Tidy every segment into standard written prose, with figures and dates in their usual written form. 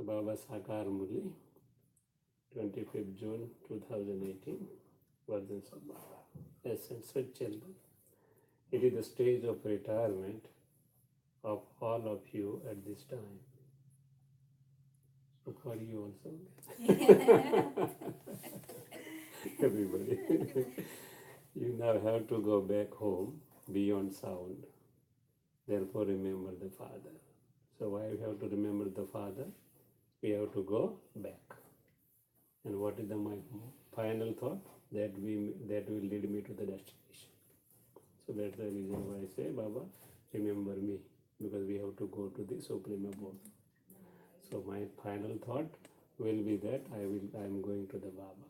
Baba Sakar Murli, 25th June 2018, Versions of Baba. Essence of children. It is the stage of retirement of all of you at this time. So for you also. Everybody. You now have to go back home beyond sound. Therefore, remember the Father. So why we have to remember the Father? We have to go back. And what is my final thought? That will lead me to the destination. So that's the reason why I say, Baba, remember me, because we have to go to the Supreme Abode. So my final thought will be that I am going to the Baba.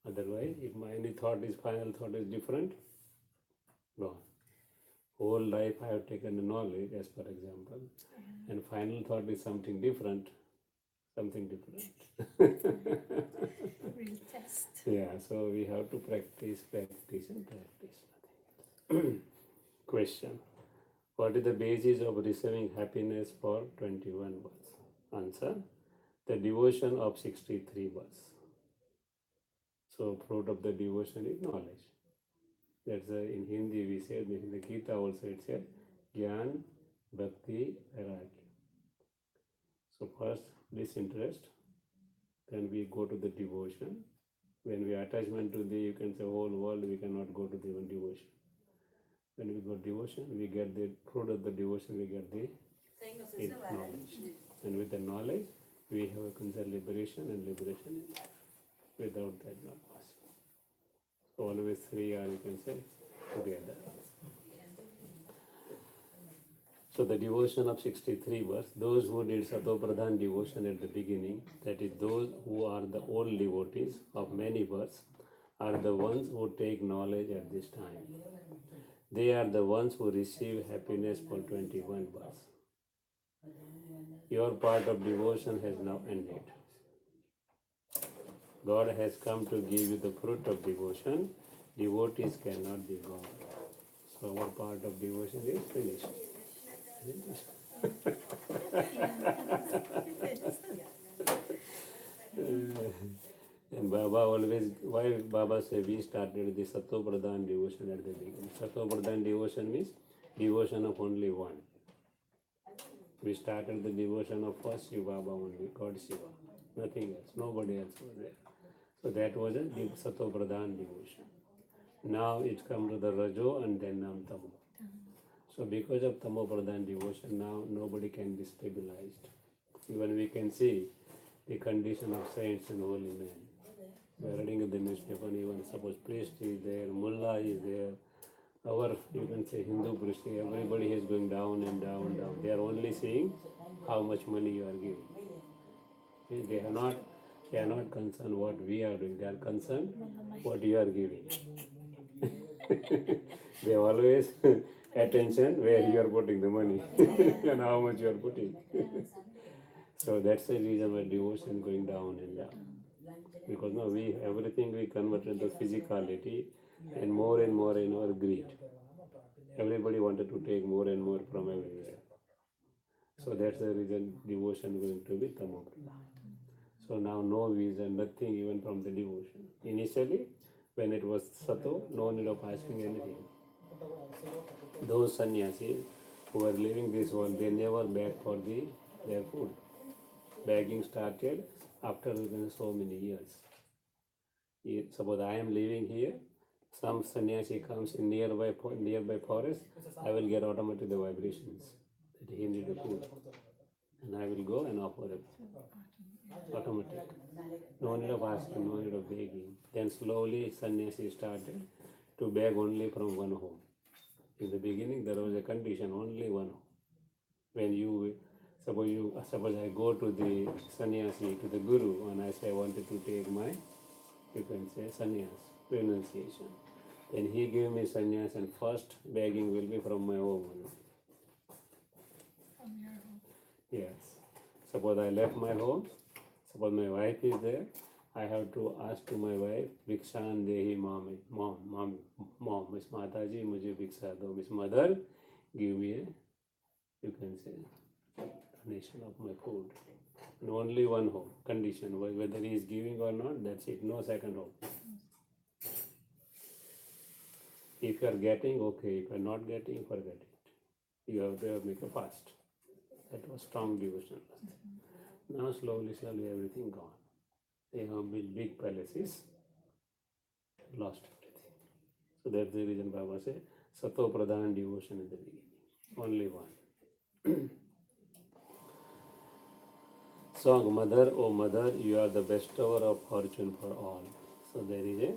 Otherwise, if my any final thought is different, gone. Whole life I have taken the knowledge, as per example, and final thought is something different. Retest. Yeah, so we have to practice. Nothing. Question. What is the basis of receiving happiness for 21 births? Answer. The devotion of 63 births. So fruit of the devotion is knowledge. That's in Hindi we say, in the Gita also it said, Gyan, Bhakti, Vairagya. So first disinterest, then we go to the devotion. When we attachment to the, you can say, whole world, we cannot go to the even devotion. When we go devotion, we get the fruit of the devotion, we get the knowledge. And with the knowledge, we have a concern liberation and liberation in life. Without that, not possible. So always three are, you can say, together. So the devotion of 63 verse, those who did Sato Pradhan devotion at the beginning, that is those who are the old devotees of many births, are the ones who take knowledge at this time. They are the ones who receive happiness for 21 births. Your part of devotion has now ended. God has come to give you the fruit of devotion. Devotees cannot be gone. So our part of devotion is finished. And Baba always, why Baba say we started the Sato Pradhan devotion at the beginning. Sato Pradhan devotion means devotion of only one. We started the devotion of first Shiva Baba only, God Shiva, nothing else, nobody else was there. So that was a Sato Pradhan devotion. Now it's come to the Rajo and then Nam Tamo. So because of Tamo Pradhan devotion, now nobody can be stabilized. Even we can see the condition of saints and holy men. We are reading in the newspaper, even suppose priest is there, mullah is there, our, you can say, Hindu priest, everybody is going down and down and down. They are only seeing how much money you are giving. They are not concerned what we are doing. They are concerned what you are giving. They always attention where you are putting the money and how much you are putting. So that's the reason why devotion going down and down. Because now everything we convert into physicality and more in our greed. Everybody wanted to take more and more from everywhere. So that's the reason devotion going to be Tamopradhan. So now no vision, nothing even from the devotion. Initially, when it was Sato, no need of asking anything. Those sannyasis who were living this world, they never begged for their food. Begging started after so many years. Suppose I am living here, some sannyasi comes in nearby forest, I will get automatically the vibrations that he needed food. And I will go and offer it. Automatic. No need of asking, no need of begging. Then slowly sannyasi started to beg only from one home. In the beginning there was a condition, only one home. When you suppose I go to the sannyasi, to the guru, and I say I wanted to take my, you can say, sannyas, renunciation. Then he gave me sannyas and first begging will be from my home. From your home. Yes. Suppose I left my home, suppose my wife is there, I have to ask to my wife, Vikshan Dehi Mom, Miss Mataji, mujhe Viksha do. Miss Mother, give me a, you can say, donation of my food. And only one hope, condition, whether he is giving or not, that's it, no second hope. If you are getting, okay, if you are not getting, forget it. You have to make a fast. That was strong devotion. Now slowly, everything gone. They have built big palaces, lost everything. So that's the reason Baba said, Sato Pradhan devotion in the beginning. Only one. Song, Mother, O Mother, you are the bestower of fortune for all. So there is a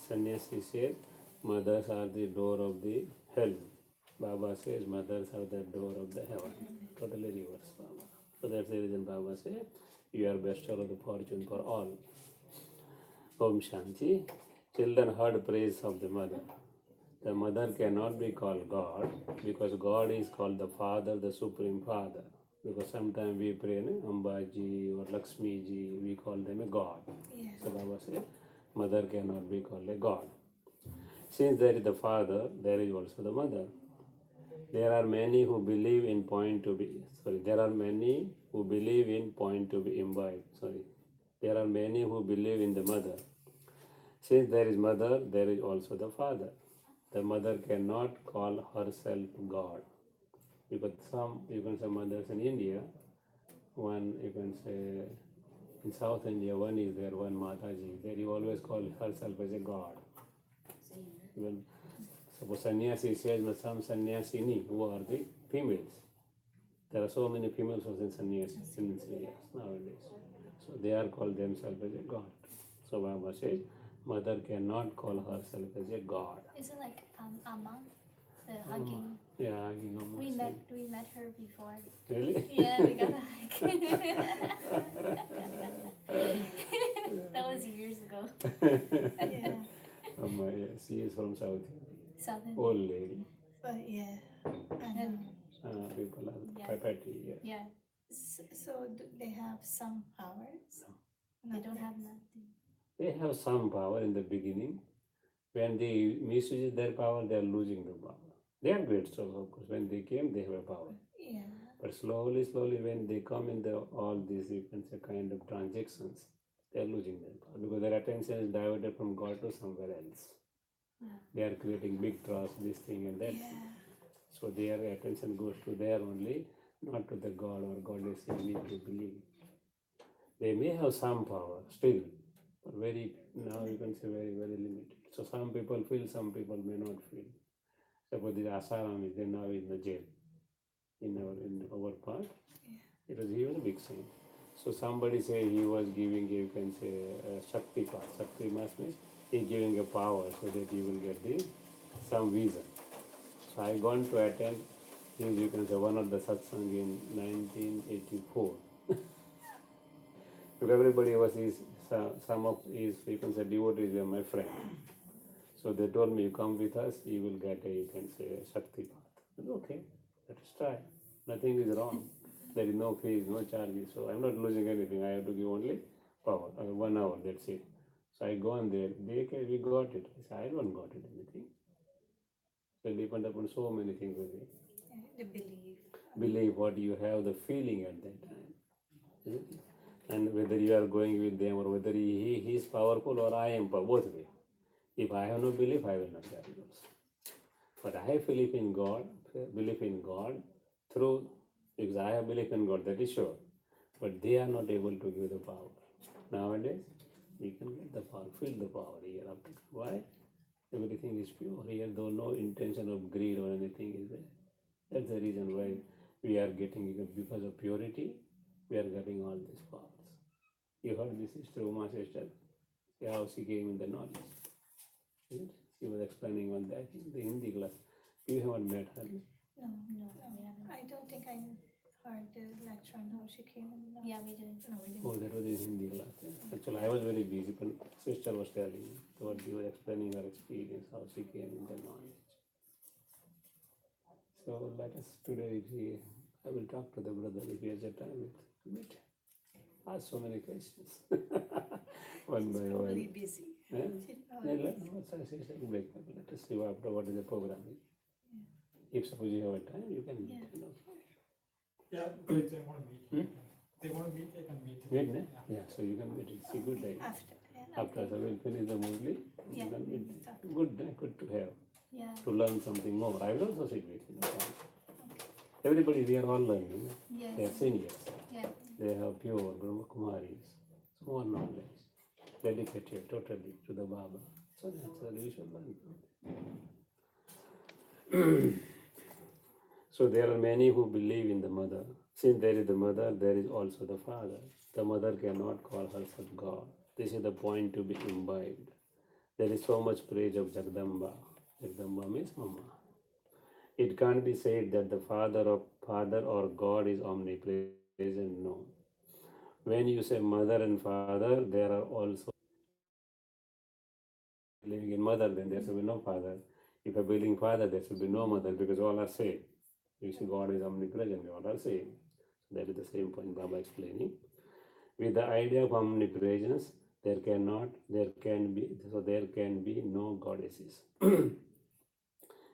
sannyasi said, mothers are the door of the hell. Baba says, mothers are the door of the heaven. Totally reverse, Baba. So that's the reason Baba said, you are bestower of the fortune for all. Om Shanti. Children heard praise of the mother. The mother cannot be called God because God is called the Father, the Supreme Father. Because sometimes we pray Ambaji or Lakshmi ji, we call them a God. Yeah. So Baba said, mother cannot be called a God. Since there is the Father, there is also the mother. There are many who believe in point to be, there are many who believe in point to be imbibed. There are many who believe in the mother. Since there is mother, there is also the father. The mother cannot call herself God. Because some, you can say mothers in India, one, you can say in South India, one is there, one Mataji, there you always call herself as a God. Even suppose sannyasi says, some sannyasini, who are the females. There are so many females who are sannyasis in India nowadays. So they are called themselves as a God. So Baba says, mother cannot call herself as a God. Is it like Amma? The hugging. Yeah, hugging Amma. We met her before. Really? Yeah, we got a hug. That was years ago. Yeah. Amma, yeah, she is from South. Southern. Old lady. But yeah, People are Yeah. pipetty, yeah. Yeah. so do they have some powers? They don't have nothing. They have some power in the beginning. When they misuse their power, they are losing the power. They are great souls, of course. When they came, they have a power. Yeah. But slowly, when they come in all these, you can say, kind of transactions, they are losing their power because their attention is diverted from God to somewhere else. Yeah. They are creating big trust, this thing and that. Yeah. So their attention goes to there only, not to the God or goddess you need to believe. They may have some power still, but very, now you can say very, very limited. So some people feel, some people may not feel. Suppose the Asaram is now in the jail in our part. Yeah. He was a big saint. So somebody say he was giving, you can say, Shakti part. Shakti mass means he giving a power so that you will get some vision. So I gone to attend his, you can say, one of the satsang in 1984. Because everybody was some of his, you can say, devotees were my friend. So they told me, you come with us, you will get a, you can say, Shakti path. Okay, let us try. Nothing is wrong. There is no fees, no charges. So I'm not losing anything. I have to give only power, 1 hour, that's it. So I gone there. We got it. I said, I don't got it anything. So it depends upon so many things. The belief. Believe what you have, the feeling at that time. And whether you are going with them or whether he is powerful or I am powerful, both way. If I have no belief, I will not carry those. But I have belief in God through, because I have belief in God, that is sure. But they are not able to give the power. Nowadays, you can get the power, feel the power here. Why? Everything is pure. Here, though no intention of greed or anything is there. That's the reason why we are getting it, because of purity, we are getting all these powers. You heard this sister, Uma sister, how she came in the knowledge. She was explaining on that in the Hindi class. You haven't met her. No, I don't think I heard the lecture on how she came in. Yeah, we didn't. No, we didn't. Oh, that was in Hindi class. Actually, I was very busy, but sister was telling me what you were explaining her experience, how she came in the knowledge. So let us today, I will talk to the brother if he has a time to meet. Ask so many questions. One by one. Probably busy. Yeah? Let us see after what is the program. If suppose you have a time, you can meet. Yeah. You know. Yeah, please, I want to meet. they want to meet, they can meet. Wait, ne? Yeah, so you can meet. It's a good idea. After, After so we'll finish the movie, Yeah. you can meet. Start. Good to have, Yeah. to learn something more. I will also sit with you. No problem. Everybody, we are all learning. They are Yes. seniors. Yeah. They have pure Brahma Kumaris, more knowledge, dedicated totally to the Baba. So that's what we should learn. So there are many who believe in the mother. Since there is the mother, there is also the father. The mother cannot call herself God. This is the point to be imbibed. There is so much praise of Jagdamba. Jagdamba means Mama. It can't be said that the father or God is omnipresent. No. When you say mother and father, there are also living in mother, then there should be no father. If a believing father, there should be no mother because all are same. You see, God is omnipresent, all are same. That is the same point Baba explaining. With the idea of omnipresence, there can be no goddesses.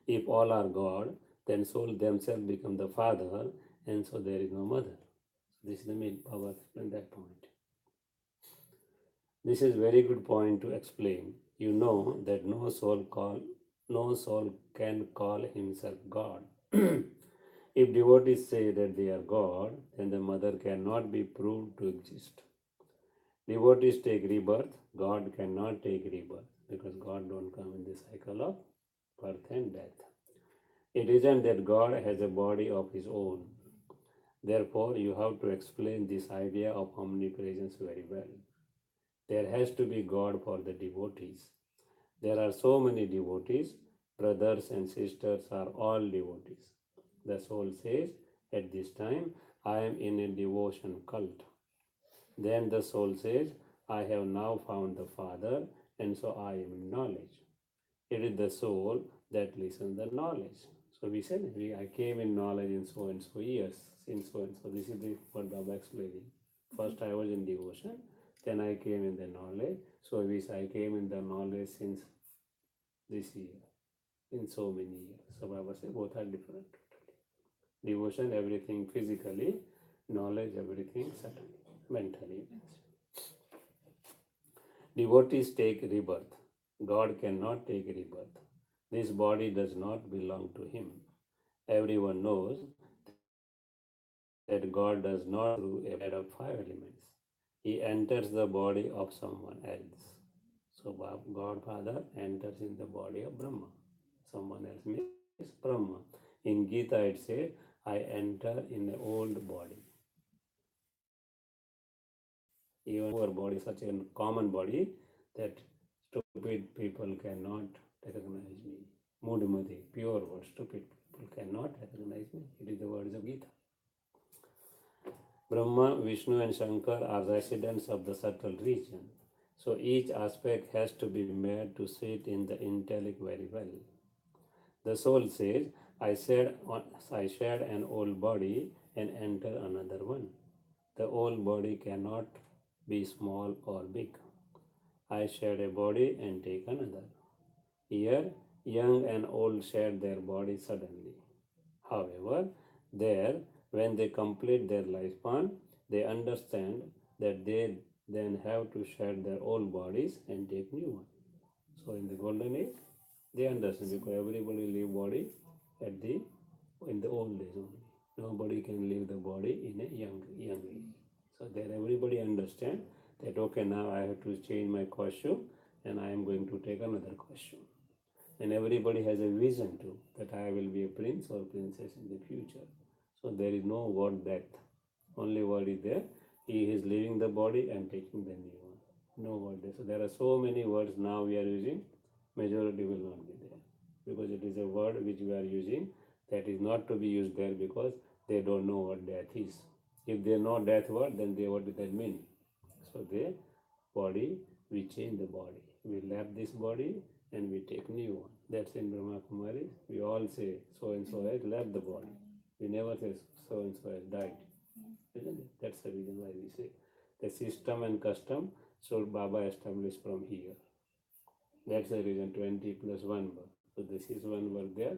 If all are God, then soul themselves become the father, and so there is no mother. This is the main Baba explained that point. This is very good point to explain. You know that no soul can call himself God. If devotees say that they are God, then the mother cannot be proved to exist. Devotees take rebirth, God cannot take rebirth because God don't come in the cycle of birth and death. It isn't that God has a body of his own. Therefore, you have to explain this idea of omnipresence very well. There has to be God for the devotees. There are so many devotees, brothers and sisters are all devotees. The soul says, at this time, I am in a devotion cult. Then the soul says, I have now found the Father, and so I am in knowledge. It is the soul that listens the knowledge. So we said, I came in knowledge in so and so years, in so and so. This is what Baba explaining. First I was in devotion, then I came in the knowledge. So I came in the knowledge since this year, in so many years. So Baba said both are different. Devotion, everything physically, knowledge, everything certainly, mentally. Devotees take rebirth. God cannot take rebirth. This body does not belong to him. Everyone knows that God does not through a bed of 5 elements. He enters the body of someone else. So God Father enters in the body of Brahma. Someone else means Brahma. In Gita it says, I enter in an old body. Even our body is such a common body that stupid people cannot recognize me. Mudmati, pure word, stupid people cannot recognize me. It is the words of Gita. Brahma, Vishnu and Shankar are residents of the subtle region. So each aspect has to be made to sit in the intellect very well. The soul says, I shed an old body and enter another one. The old body cannot be small or big. I shed a body and take another. Here, young and old shed their body suddenly. However, there, when they complete their lifespan, they understand that they then have to shed their old bodies and take new ones. So in the golden age, they understand because everybody leave body at the in the old days only. Nobody can leave the body in a young age. So there everybody understand that okay, now I have to change my costume and I am going to take another costume. And everybody has a vision too that I will be a prince or princess in the future. So there is no word death. Only word is there. He is leaving the body and taking the new one. No word there. So there are so many words now we are using. Majority will not be there because it is a word which we are using that is not to be used there because they don't know what death is. If they know death word, then they what does that mean? So the body, we change the body. We left this body and we take new one. That's in Brahma Kumari. We all say so and so has left the body. We never say so and so has died. Isn't it? That's the reason why we say the system and custom should Baba established from here. That's the reason 20 plus 1 birth. So this is 1 birth there,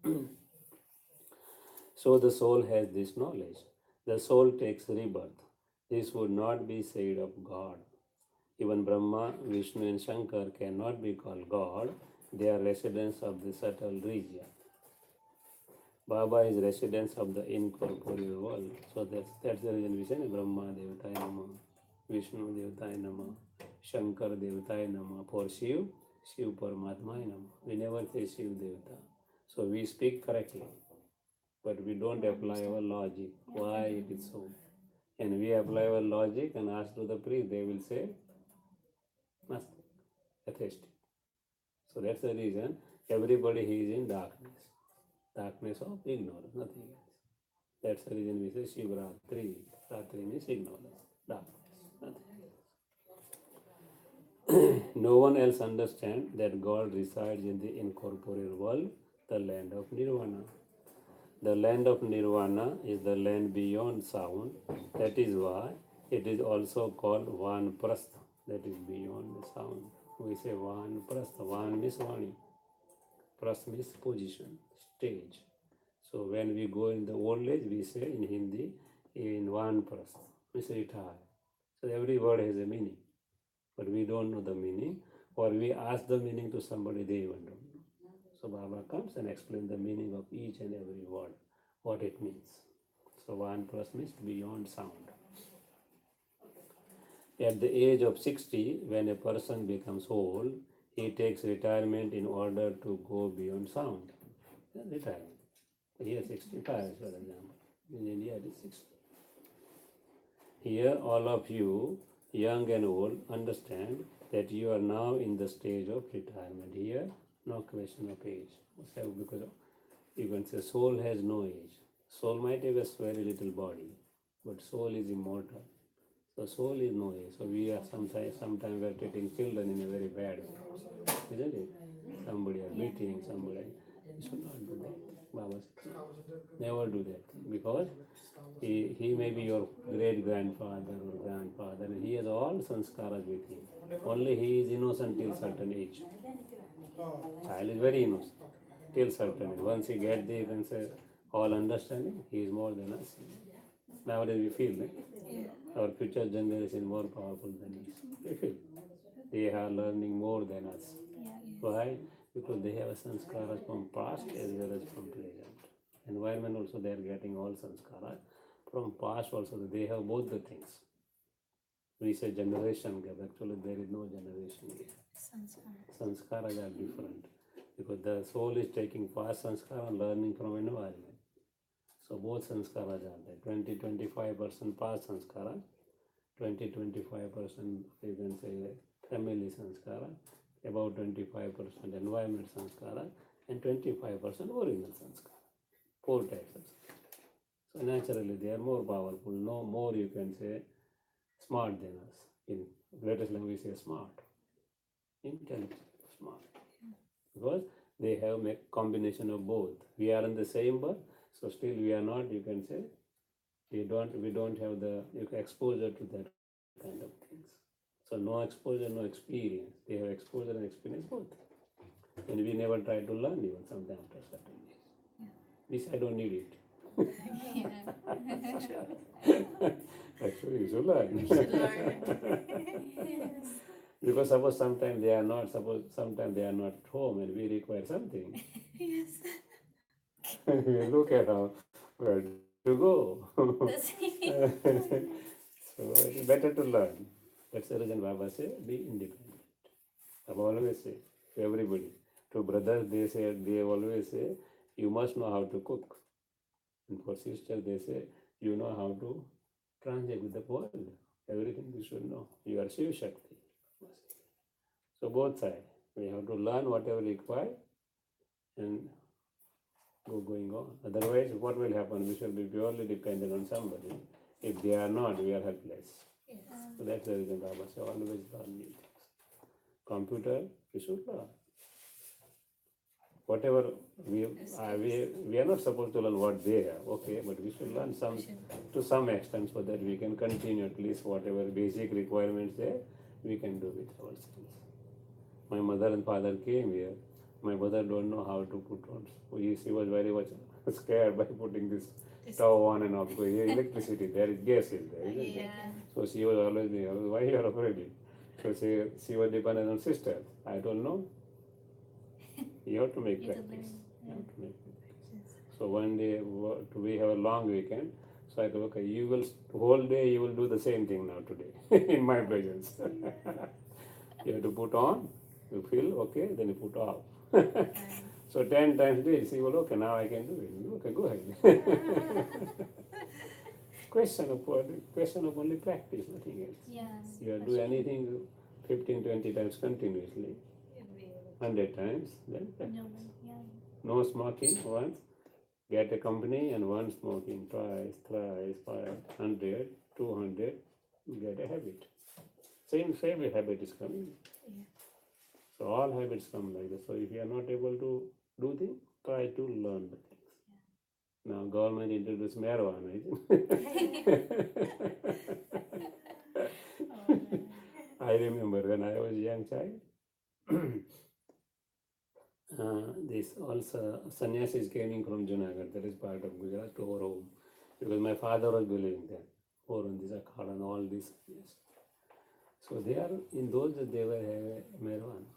21. So the soul has this knowledge. The soul takes rebirth. This would not be said of God. Even Brahma, Vishnu, and Shankar cannot be called God. They are residents of the subtle region. Baba is residence of the incorporeal world. So that's the reason we say Brahma Devataya Nama, Vishnu Devataya Nama, Shankar Devataya Nama. For Shiv, Shiv Paramatmaya Nama. We never say Shiv Devata. So we speak correctly, but we don't apply our logic. Why it is so? And we apply our logic and ask to the priest, they will say, Nasti, atheistic. So that's the reason everybody is in darkness. Darkness of ignorance, nothing else. That's the reason we say Shivratri. Ratri means ignorance, darkness, nothing else. No one else understands that God resides in the incorporeal world, the land of Nirvana. The land of Nirvana is the land beyond sound. That is why it is also called Vanprastha, that is beyond the sound. We say Vanprastha. Van means Vani. Prastha means position, stage. So when we go in the old age, we say in Hindi, in Vanprastha, means retire. So every word has a meaning, but we don't know the meaning, or we ask the meaning to somebody, they even don't know. So Baba comes and explains the meaning of each and every word, what it means. So Vanprastha means beyond sound. At the age of 60, when a person becomes old, he takes retirement in order to go beyond sound. Retirement. Here 65, for example. In India it is 60. Here all of you, young and old, understand that you are now in the stage of retirement. Here, no question of age. So because you can say soul has no age. Soul might have a very little body, but soul is immortal. So soul is no age. So we are sometimes we are treating children in a very bad way, isn't it? Somebody are beating somebody. You should not do that. Baba said, never do that, because he may be your great grandfather or grandfather, and he has all sanskaras with him. Only he is innocent till certain age. Child is very innocent till certain age. Once he gets the, you can say, all understanding, he is more than us. Nowadays we feel that our future generation is more powerful than us. We feel they are learning more than us. Why? Because they have sanskaras from past as well as from present. Environment also they are getting all sanskaras. From past also they have both the things. We say generation gap. Actually there is no generation gap. Sanskaras are different. Because the soul is taking past sanskara and learning from environment. So both sanskaras are there. 20-25% past sanskara, 20-25% you can say family sanskara, about 25% environment sanskara, and 25% original sanskara. 4 types of sanskara. So naturally they are more powerful, no more you can say smart than us. In latest language we say smart, intelligent, smart. Because they have a combination of both. We are in the same birth, so still we are not, you can say, we don't have the exposure to that kind of things. So no exposure, no experience. They have exposure and experience both. And we never try to learn even sometimes after certain years. We say, I don't need it. Actually, you should learn. Because suppose sometimes they are not home and we require something. We look at how where to go. So it's better to learn. That's the reason Baba say be independent. Baba always say to everybody. To brothers they always say you must know how to cook. And for sisters they say you know how to transact with the world. Everything you should know. You are Shiv Shakti. So both sides. We have to learn whatever required and going on. Otherwise, what will happen? We shall be purely dependent on somebody. If they are not, we are helpless. So that's the reason Baba said always learn new things. Computer, we should learn. Whatever we are not supposed to learn what they have, okay, but we should learn some to some extent so that we can continue at least whatever basic requirements there, we can do with ourselves. My mother and father came here. My mother don't know how to put on. She was very much scared by putting this stove on and off because here electricity, there is gas is there, isn't it? Yeah. So she was always there. Why you are afraid? So she was dependent on sister. I don't know. You have to make You have to practice. learn. You have to make practice. So one day we have a long weekend. So I go, okay, you will whole day you will do the same thing now today in my presence. You have to put on, you feel okay, then you put off. So 10 times a day, see, well, okay, now I can do it. Okay, go ahead. Question of only practice, nothing else. Yes. You that's do true. anything 15, 20 times continuously, 100 times, then practice. No, yeah. No smoking once, get a company, and one smoking twice, thrice, 500, 200, get a habit. Same habit is coming. So all habits come like this. So if you are not able to do things, try to learn the things. Now government introduced marijuana, isn't it? Oh, man. I remember when I was a young child, this also sannyasis came in from Junagadh, that is part of Gujarat, to our home. Because my father was believing that, or on this Akhada and all this. Yes. So they are, in those days they were having marijuana.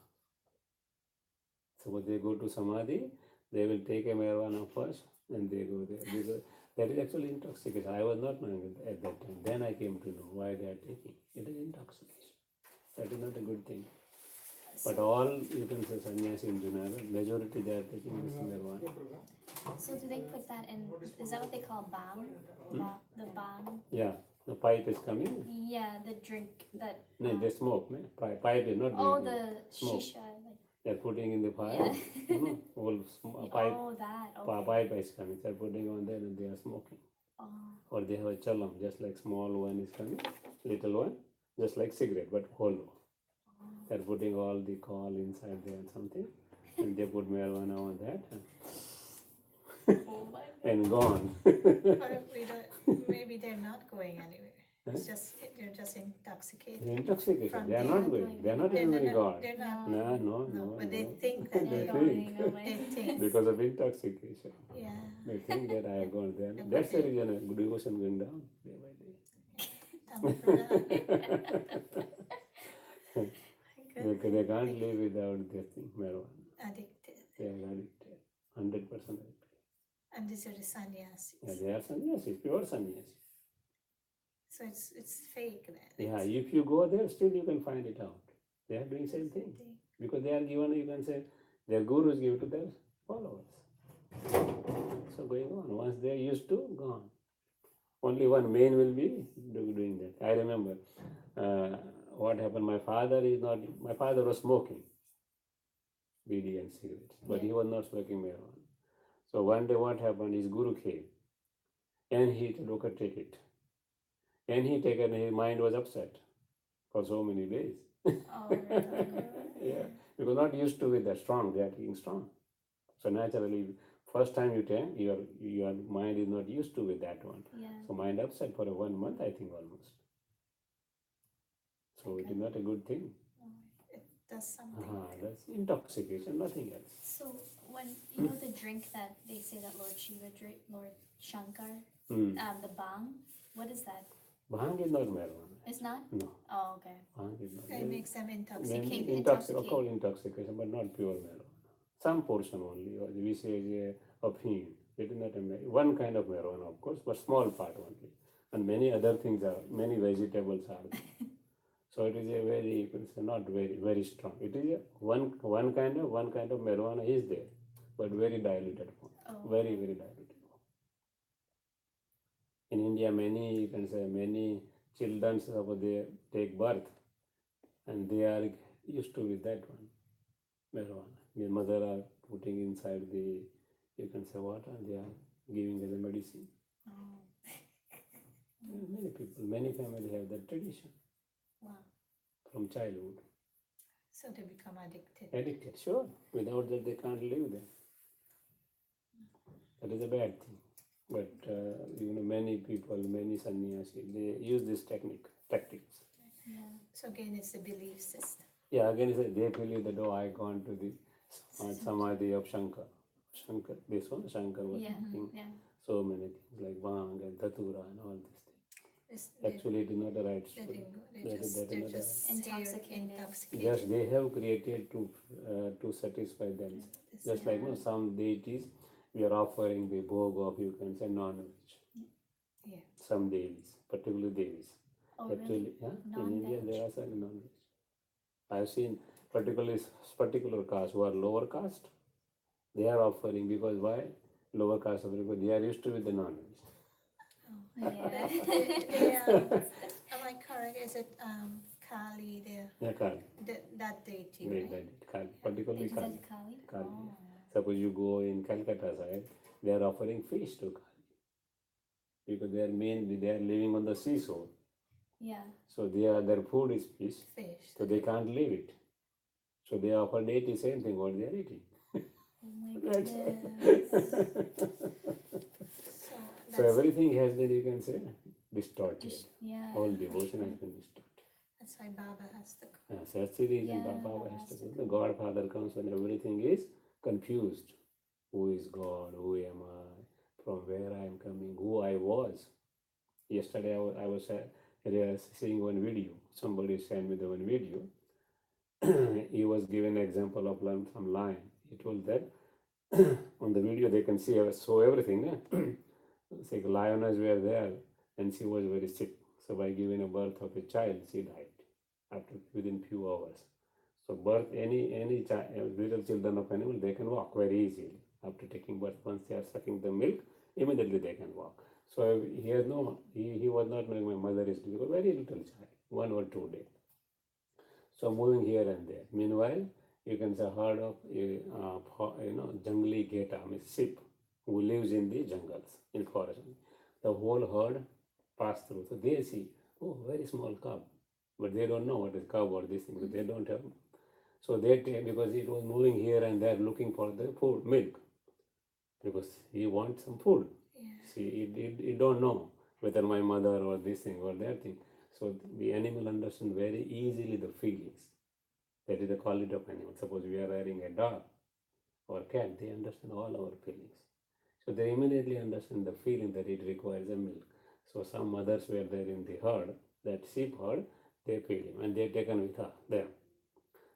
So when they go to Samadhi, they will take a marijuana first and they go there. Because that is actually intoxication. I was not knowing it at that time. Then I came to know why they are taking. It is intoxication. That is not a good thing. But all, you can say sannyasi in Junagadh, majority they are taking this marijuana. So do they put that in? Is that what they call bang? The bang? Yeah, the pipe is coming. Yeah, the drink that. No, they smoke. No? Pipe is not Oh, drinking. the Smoke. shisha. Like, They're putting in the fire. yeah. No, whole pipe, Oh, that. Okay. pipe is coming. They're putting on there and they are smoking. Oh. Or they have a chalam, just like small one is coming, little one, just like cigarette, but hollow. They're putting all the coal inside there and something, and they put marijuana on that Oh my and gone. Maybe they're not going anywhere. It's just they're just intoxicated. Intoxication. From They are there not going. They are not even very gone. They're not. No, no, No, no. but they no. think that They they're think. going away. They think. Because of intoxication. Yeah. They think that I have gone there. That's the reason devotion going down day by day. They can't live without this thing, marijuana. Addicted. They are addicted, 100% addicted. And these are the sannyasis. Yeah, they are sannyasis, pure sannyasis. So it's fake then. Yeah, if you go there, still you can find it out. They are doing same thing. Because they are given, you can say, their gurus give to their followers. So going on, once they are used to, gone. Only one main will be doing that. I remember what happened. My father was smoking BD and cigarettes, but he was not smoking marijuana. So one day what happened, his guru came and he said, okay, take it. And he took it and his mind was upset for so many days. Oh, really? Yeah, because not used to with that strong, they are taking strong. So naturally, first time you take, your mind is not used to with that one. Yeah. So mind upset for 1 month, I think almost. So it is not a good thing. It does something. That's intoxication, nothing else. So when the drink that they say that Lord Shiva drink, Lord Shankar, the bang, what is that? Bhang is not marijuana. It's not? No. Oh, okay. Bhang is not. It makes them intoxicated. Intoxication, but not pure marijuana. Some portion only, or we say of heme. It is not one kind of marijuana, of course, but small part only. And many other things many vegetables are there. So it is a very, you can say, not very, very strong. It is one kind of marijuana is there, but very diluted form. Oh. Very, very diluted form. In India, you can say, many children, they take birth and they are used to with that one, marijuana. The mother are putting inside you can say water, and they are giving as a medicine. Oh. Many people, many families have that tradition. Wow. From childhood. So they become addicted. Addicted, sure. Without that, they can't live there. That is a bad thing. But many people, many sannyasis, they use this tactics. Yeah. So again, it's a belief system. Yeah, again, they believe that, I gone to the samadhi of Shankar. This one, Shankar was Yeah. thinking. Yeah. so many things like bhang and datura and all these things. They Actually, it is not the right they story. didn't go. That is They're not the right. just Intoxicated. intoxicated. Just they have created to satisfy themselves. Just like no, some deities, we are offering the bhog of, you can say, non-veg. Yeah. Some devis, particularly devis. Oh, Actually, really? yeah, in Non-veg? India there are some non-veg. I have seen particularly particular caste who are lower caste. They are offering because why? Lower caste of people, they are used to with the non-veg. Yeah. Am I correct? Is it Kali there? Yeah, Kali. That deity, They, right? that Kali, particularly Is that Kali. Kali? Kali. Oh. Suppose you go in Calcutta side, they are offering fish to Kali because they are mainly they are living on the seashore. Yeah. So their food is fish, Fish. so they can't leave it. So they offer deity same thing what they are eating. Oh my That's goodness. So so that's everything has been, you can say, distorted. Yeah. All devotion has been distorted. that's why Baba has to come. Yes, that's the reason Yeah, Baba Baba has to has go. to The Godfather comes when everything is confused. Who is God? Who am I? From where I am coming? Who I was? Yesterday I was seeing one video. Somebody sent me the one video. He was given an example of some lion. He told that on the video they can see show everything. It's like lioness were there and she was very sick. So by giving a birth of a child, she died after within few hours. So birth any little children of animal they can walk very easily after taking birth. Once they are sucking the milk, immediately they can walk. So he was not knowing my mother is because very little child, 1 or 2 days. So moving here and there. Meanwhile, you can say herd of jungly geta, means sheep who lives in the jungles in forest. The whole herd pass through. So they see, oh, very small cub, but they don't know what is cub or this thing. But they don't have. So they take because it was moving here and there looking for the food, milk, because he wants some food. Yeah. See, it don't know whether my mother or this thing or that thing. So the animal understand very easily the feelings. That is the quality of animal. Suppose we are wearing a dog or cat, they understand all our feelings. So they immediately understand the feeling that it requires a milk. So some mothers were there in the herd, that sheep herd, they feed him and they taken with her them.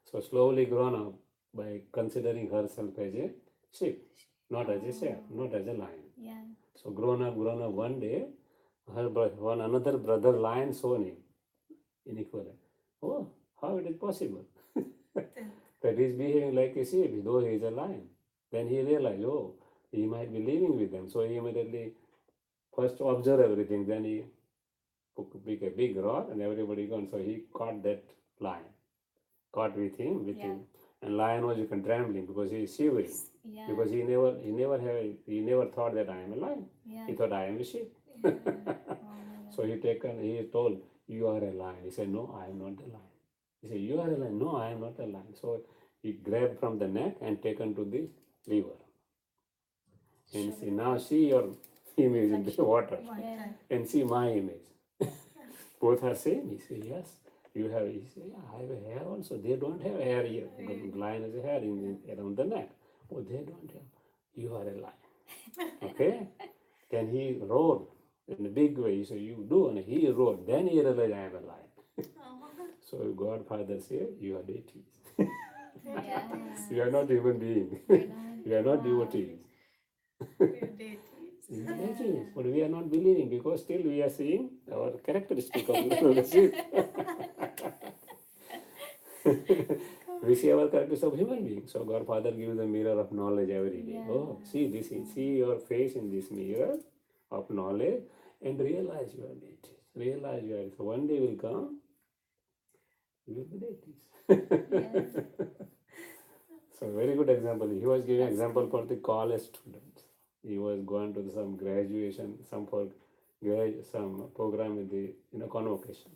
So slowly grown up by considering herself as a sheep, not as a sheep, not as a lion. Yeah. So grown up, one day, one another brother lion saw him in equal. Oh, how it is possible? That he is behaving like a sheep, though he is a lion. Then he realized, oh, he might be living with them. So he immediately first observed everything. Then he pick a big rod and everybody gone. So he caught that lion, caught with him, and lion was trembling because he is shivering Yeah. because he never thought that I am a lion. Yeah. He thought I am a sheep. Oh my God. So he told, you are a lion. He said, no, I am not a lion. He said, you are a lion. No, I am not a lion. So he grabbed from the neck and taken to the river. And see, now see your image in the water Yeah. and see my image. Both are same. He said, yes, you have. He said, yeah, I have a hair also. They don't have hair here. Lion has a hair around the neck. Oh, they don't have. You are a lion. Okay? Then he roared in a big way. He said, you do. And he roared. Then he realized I am a lion. So Godfather said, you are deities. Yeah. You are not human being. You are not devotees. We're deities. We are deities. But we are not believing because still we are seeing our characteristic of the sheep. We see our characteristics of human beings. So Godfather gives a mirror of knowledge every day. Yeah. Oh, see your face in this mirror of knowledge and realize you are deities. Realize you are. So one day will come, you will be deities. So very good example. He was giving example for the college students. He was going to some graduation, some program in the convocation.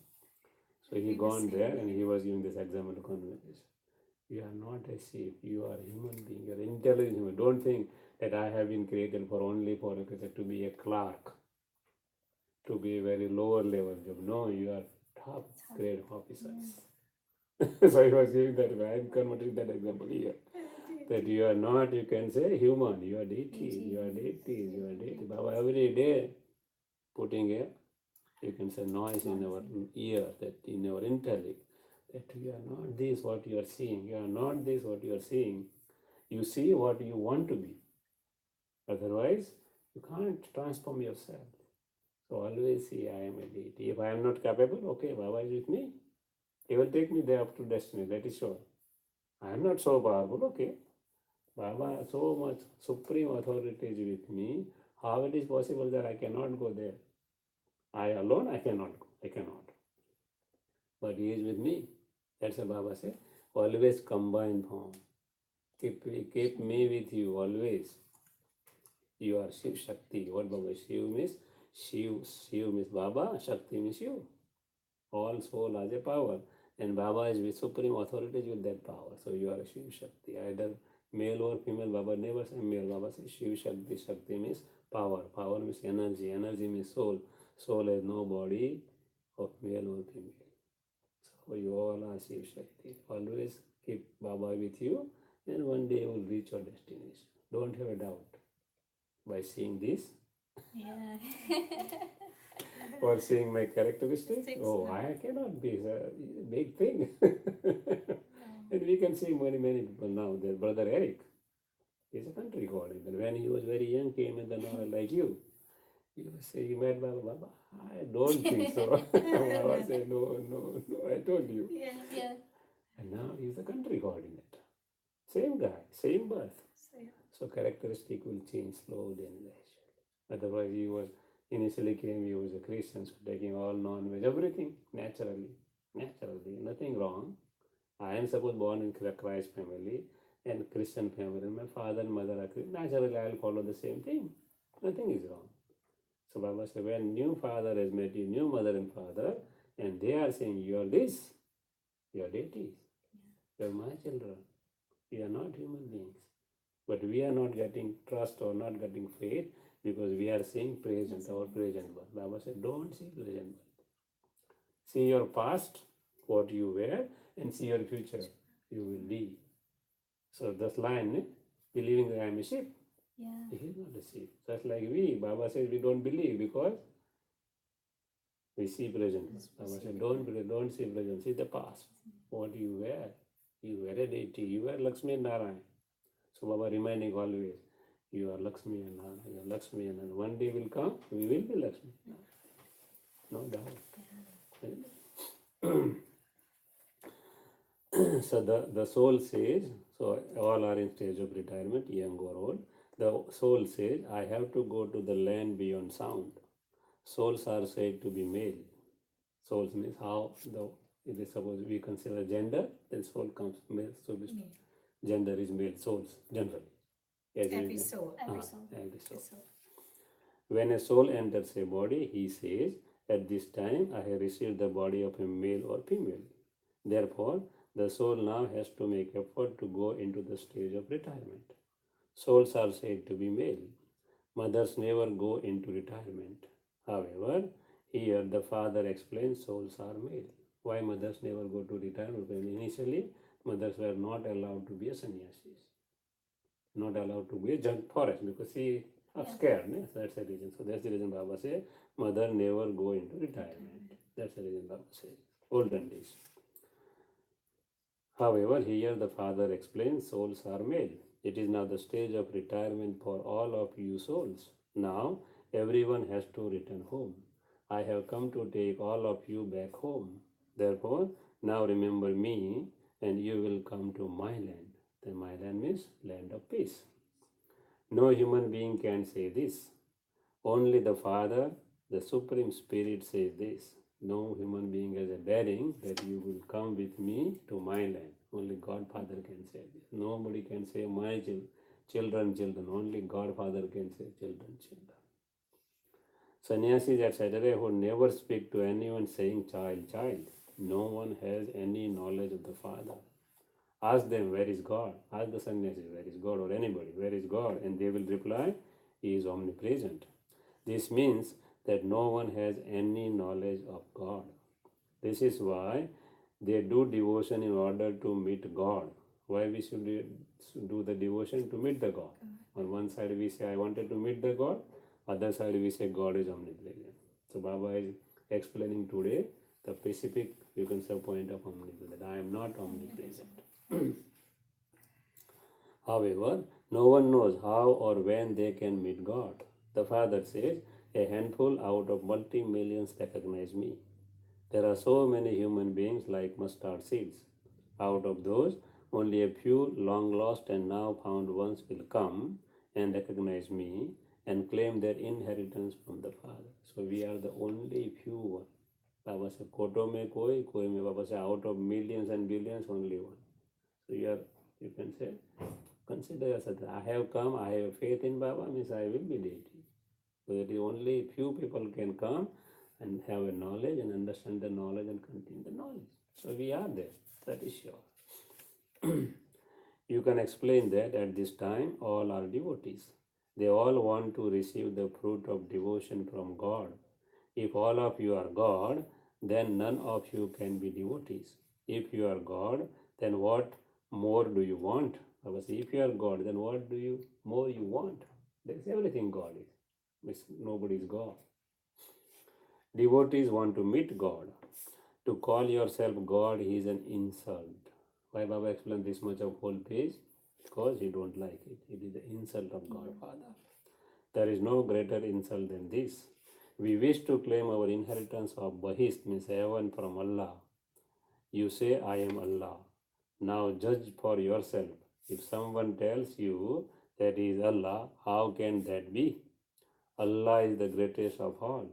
So he gone there and he was giving this example of convocation. You are not a sheep. You are a human being. You are intelligent human. Don't think that I have been created only for to be a clerk, to be a very lower level job. No, you are top grade officers. So he was giving that. I am converting that example here. that you are not, you can say human, you are deity, you are deity, you are deity. Baba every day putting a, you can say noise in our ear, that in our intellect, that you are not this what you are seeing, you are not this what you are seeing. You see what you want to be. Otherwise, you can't transform yourself. So always see I am a deity. If I am not capable, okay, Baba is with me. He will take me there up to destiny, that is sure. I am not so powerful, okay. Baba, so much supreme authority is with me. How it is possible that I cannot go there? I alone, I cannot go. I cannot. But he is with me. That's what Baba said. Always combine form. Keep me with you always. You are Shiv Shakti. What Baba Shiv means? Shiv means Baba, Shakti means you. All soul has a power. And Baba is with supreme authority with that power. So you are a Shiv Shakti. Either male or female, Baba never say male. Baba says Shiv Shakti. Shakti means power. Power means energy. Energy means soul. Soul has no body of male or female. So you all are Shiv Shakti. Always keep Baba with you, and one day you will reach your destination. Don't have a doubt. By seeing this Yeah. or seeing my characteristics, oh, I cannot be a big thing. And we can see many people now. Their brother Eric is a country coordinator. When he was very young, came in the Nora like you. You say you met Baba. Baba, I don't think so. Baba said, no, I told you. Yeah. And now he's a country coordinator. Same guy, same birth. So characteristic will change slowly and gradually. Otherwise, he was initially came, he was a Christian, so taking all non-veg, everything naturally, nothing wrong. I am suppose born in Christ family and Christian family, and my father and mother are Christian. Naturally, I will follow the same thing. Nothing is wrong. So Baba said, when new father has met you, new mother and father, and they are saying, you are this, you are deities, you are my children, we are not human beings. But we are not getting trust or not getting faith because we are seeing present, our present birth. Baba said, don't see present birth. See your past, what you were, and see your future, you will be. So this line, believing that I am a sheep, he is not a sheep. Just like we, Baba says we don't believe because we see present. Baba said, don't see present, see the past, what you were. You were a deity, you were Lakshmi Narayan. So Baba reminding always, you are Lakshmi and Narayan, you are Lakshmi and Narayan. One day will come, we will be Lakshmi. No doubt. So the soul says, so all are in stage of retirement, young or old. The soul says, I have to go to the land beyond sound. Souls are said to be male. Souls means how the, if they suppose we consider gender, then soul comes male. So gender is male, souls generally. Every soul. Every soul. Every soul. When a soul enters a body, he says, at this time I have received the body of a male or female. Therefore, the soul now has to make effort to go into the stage of retirement. Souls are said to be male. Mothers never go into retirement. However, here the father explains souls are male. Why mothers never go to retirement? Because initially, mothers were not allowed to be a sannyasis, not allowed to be a junk forest because she was scared. So that's the reason. So that's the reason Baba says mother never go into retirement. That's the reason Baba says olden days. However, here the father explains souls are male. It is now the stage of retirement for all of you souls. Now everyone has to return home. I have come to take all of you back home. Therefore, now remember me and you will come to my land. Then my land means land of peace. No human being can say this. Only the Father, the Supreme Spirit says this. No human being has a daring that you will come with me to my land. Only God Father can say this. Nobody can say my children. Only God Father can say children. Sannyasis, etc., who never speak to anyone saying child. No one has any knowledge of the Father. Ask them, where is God? Ask the sannyasis, where is God, or anybody, where is God? And they will reply, He is omnipresent. This means that no one has any knowledge of God. This is why they do devotion in order to meet God. Why we should do the devotion to meet the God. On one side we say I wanted to meet the God, other side we say God is omnipresent. So Baba is explaining today the specific, you can say, point of omnipresent. I am not omnipresent. However, no one knows how or when they can meet God. The Father says, a handful out of multi-millions recognize me. There are so many human beings like mustard seeds. Out of those, only a few long lost and now found ones will come and recognize me and claim their inheritance from the Father. So we are the only few ones. Baba said, koto mein koi mein. Baba said, out of millions and billions, only one. So you can say, consider yourself, I have come, I have faith in Baba, means I will be deity. So it is only few people can come and have a knowledge and understand the knowledge and continue the knowledge. So we are there, that is sure. You can explain that at this time all are devotees. They all want to receive the fruit of devotion from God. If all of you are God, then none of you can be devotees. If you are God, then what more do you want? If you are God, then what do you more you want? There is everything God is. Nobody is God. Devotees want to meet God. To call yourself God is an insult. Why Baba explained this much of whole page? Because he don't like it. It is the insult of God Father. There is no greater insult than this. We wish to claim our inheritance of Bahist, means heaven, from Allah. You say, I am Allah. Now judge for yourself. If someone tells you that he is Allah, how can that be? Allah is the greatest of all.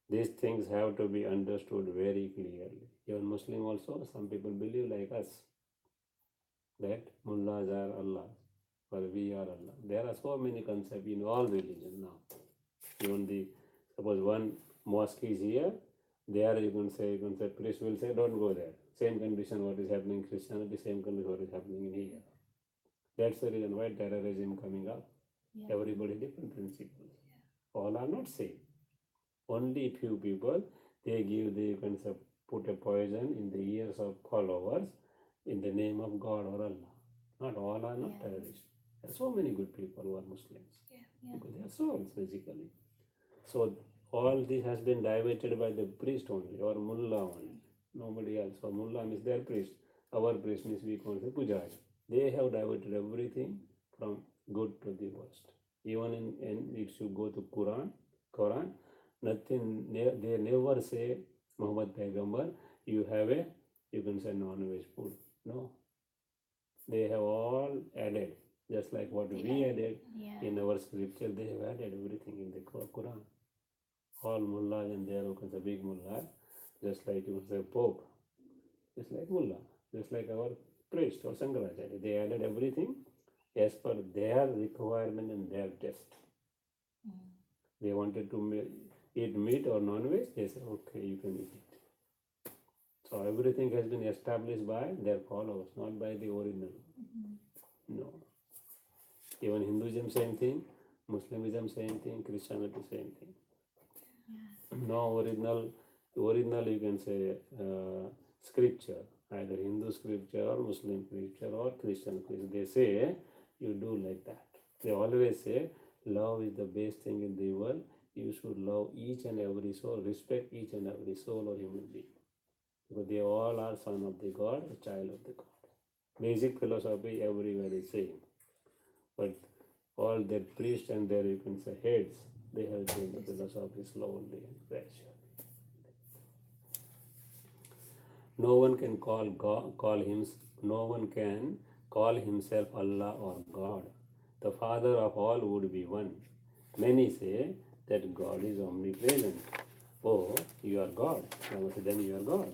These things have to be understood very clearly. Even Muslim also, some people believe like us, that mullahs are Allah, or we are Allah. There are so many concepts in all religions now. Even suppose one mosque is here, there you can say, priest will say, don't go there. Same condition what is happening in Christianity, same condition what is happening in here. That's the reason why terrorism coming up. Yeah. Everybody different principles. All are not same. Only few people, they give the concept, put a poison in the ears of followers in the name of God or Allah. Not all are not terrorists. There are so many good people who are Muslims. Because they are souls basically. So all this has been diverted by the priest only or mullah only. Nobody else. So mullah means their priest. Our priest means we call it pujari. They have diverted everything from good to the worst. Even in if you go to Quran, nothing, they never say Muhammad Paigambar, you can say non-veg food. No. They have all added, just like what we added in our scripture, they have added everything in the Quran. All mullahs and there you can say big mullah, just like you say Pope, just like mullah, just like our priest or Shankaracharya. They added everything as per their requirement and their test. They wanted to eat meat or non-veg, they say, okay, you can eat it. So everything has been established by their followers, not by the original. No. Even Hinduism, same thing. Muslimism, same thing. Christianity, same thing. No original, you can say scripture, either Hindu scripture or Muslim scripture or Christian scripture. They say, you do like that. They always say, love is the best thing in the world. You should love each and every soul, respect each and every soul or human being. Because they all are son of the God, a child of the God. Basic philosophy everywhere is same. But all their priests and their, you can say, heads, they have changed the philosophy slowly and gradually. No one can no one can call himself Allah or God. The Father of all would be one. Many say that God is omnipresent. Oh, you are God. Baba said, then you are God.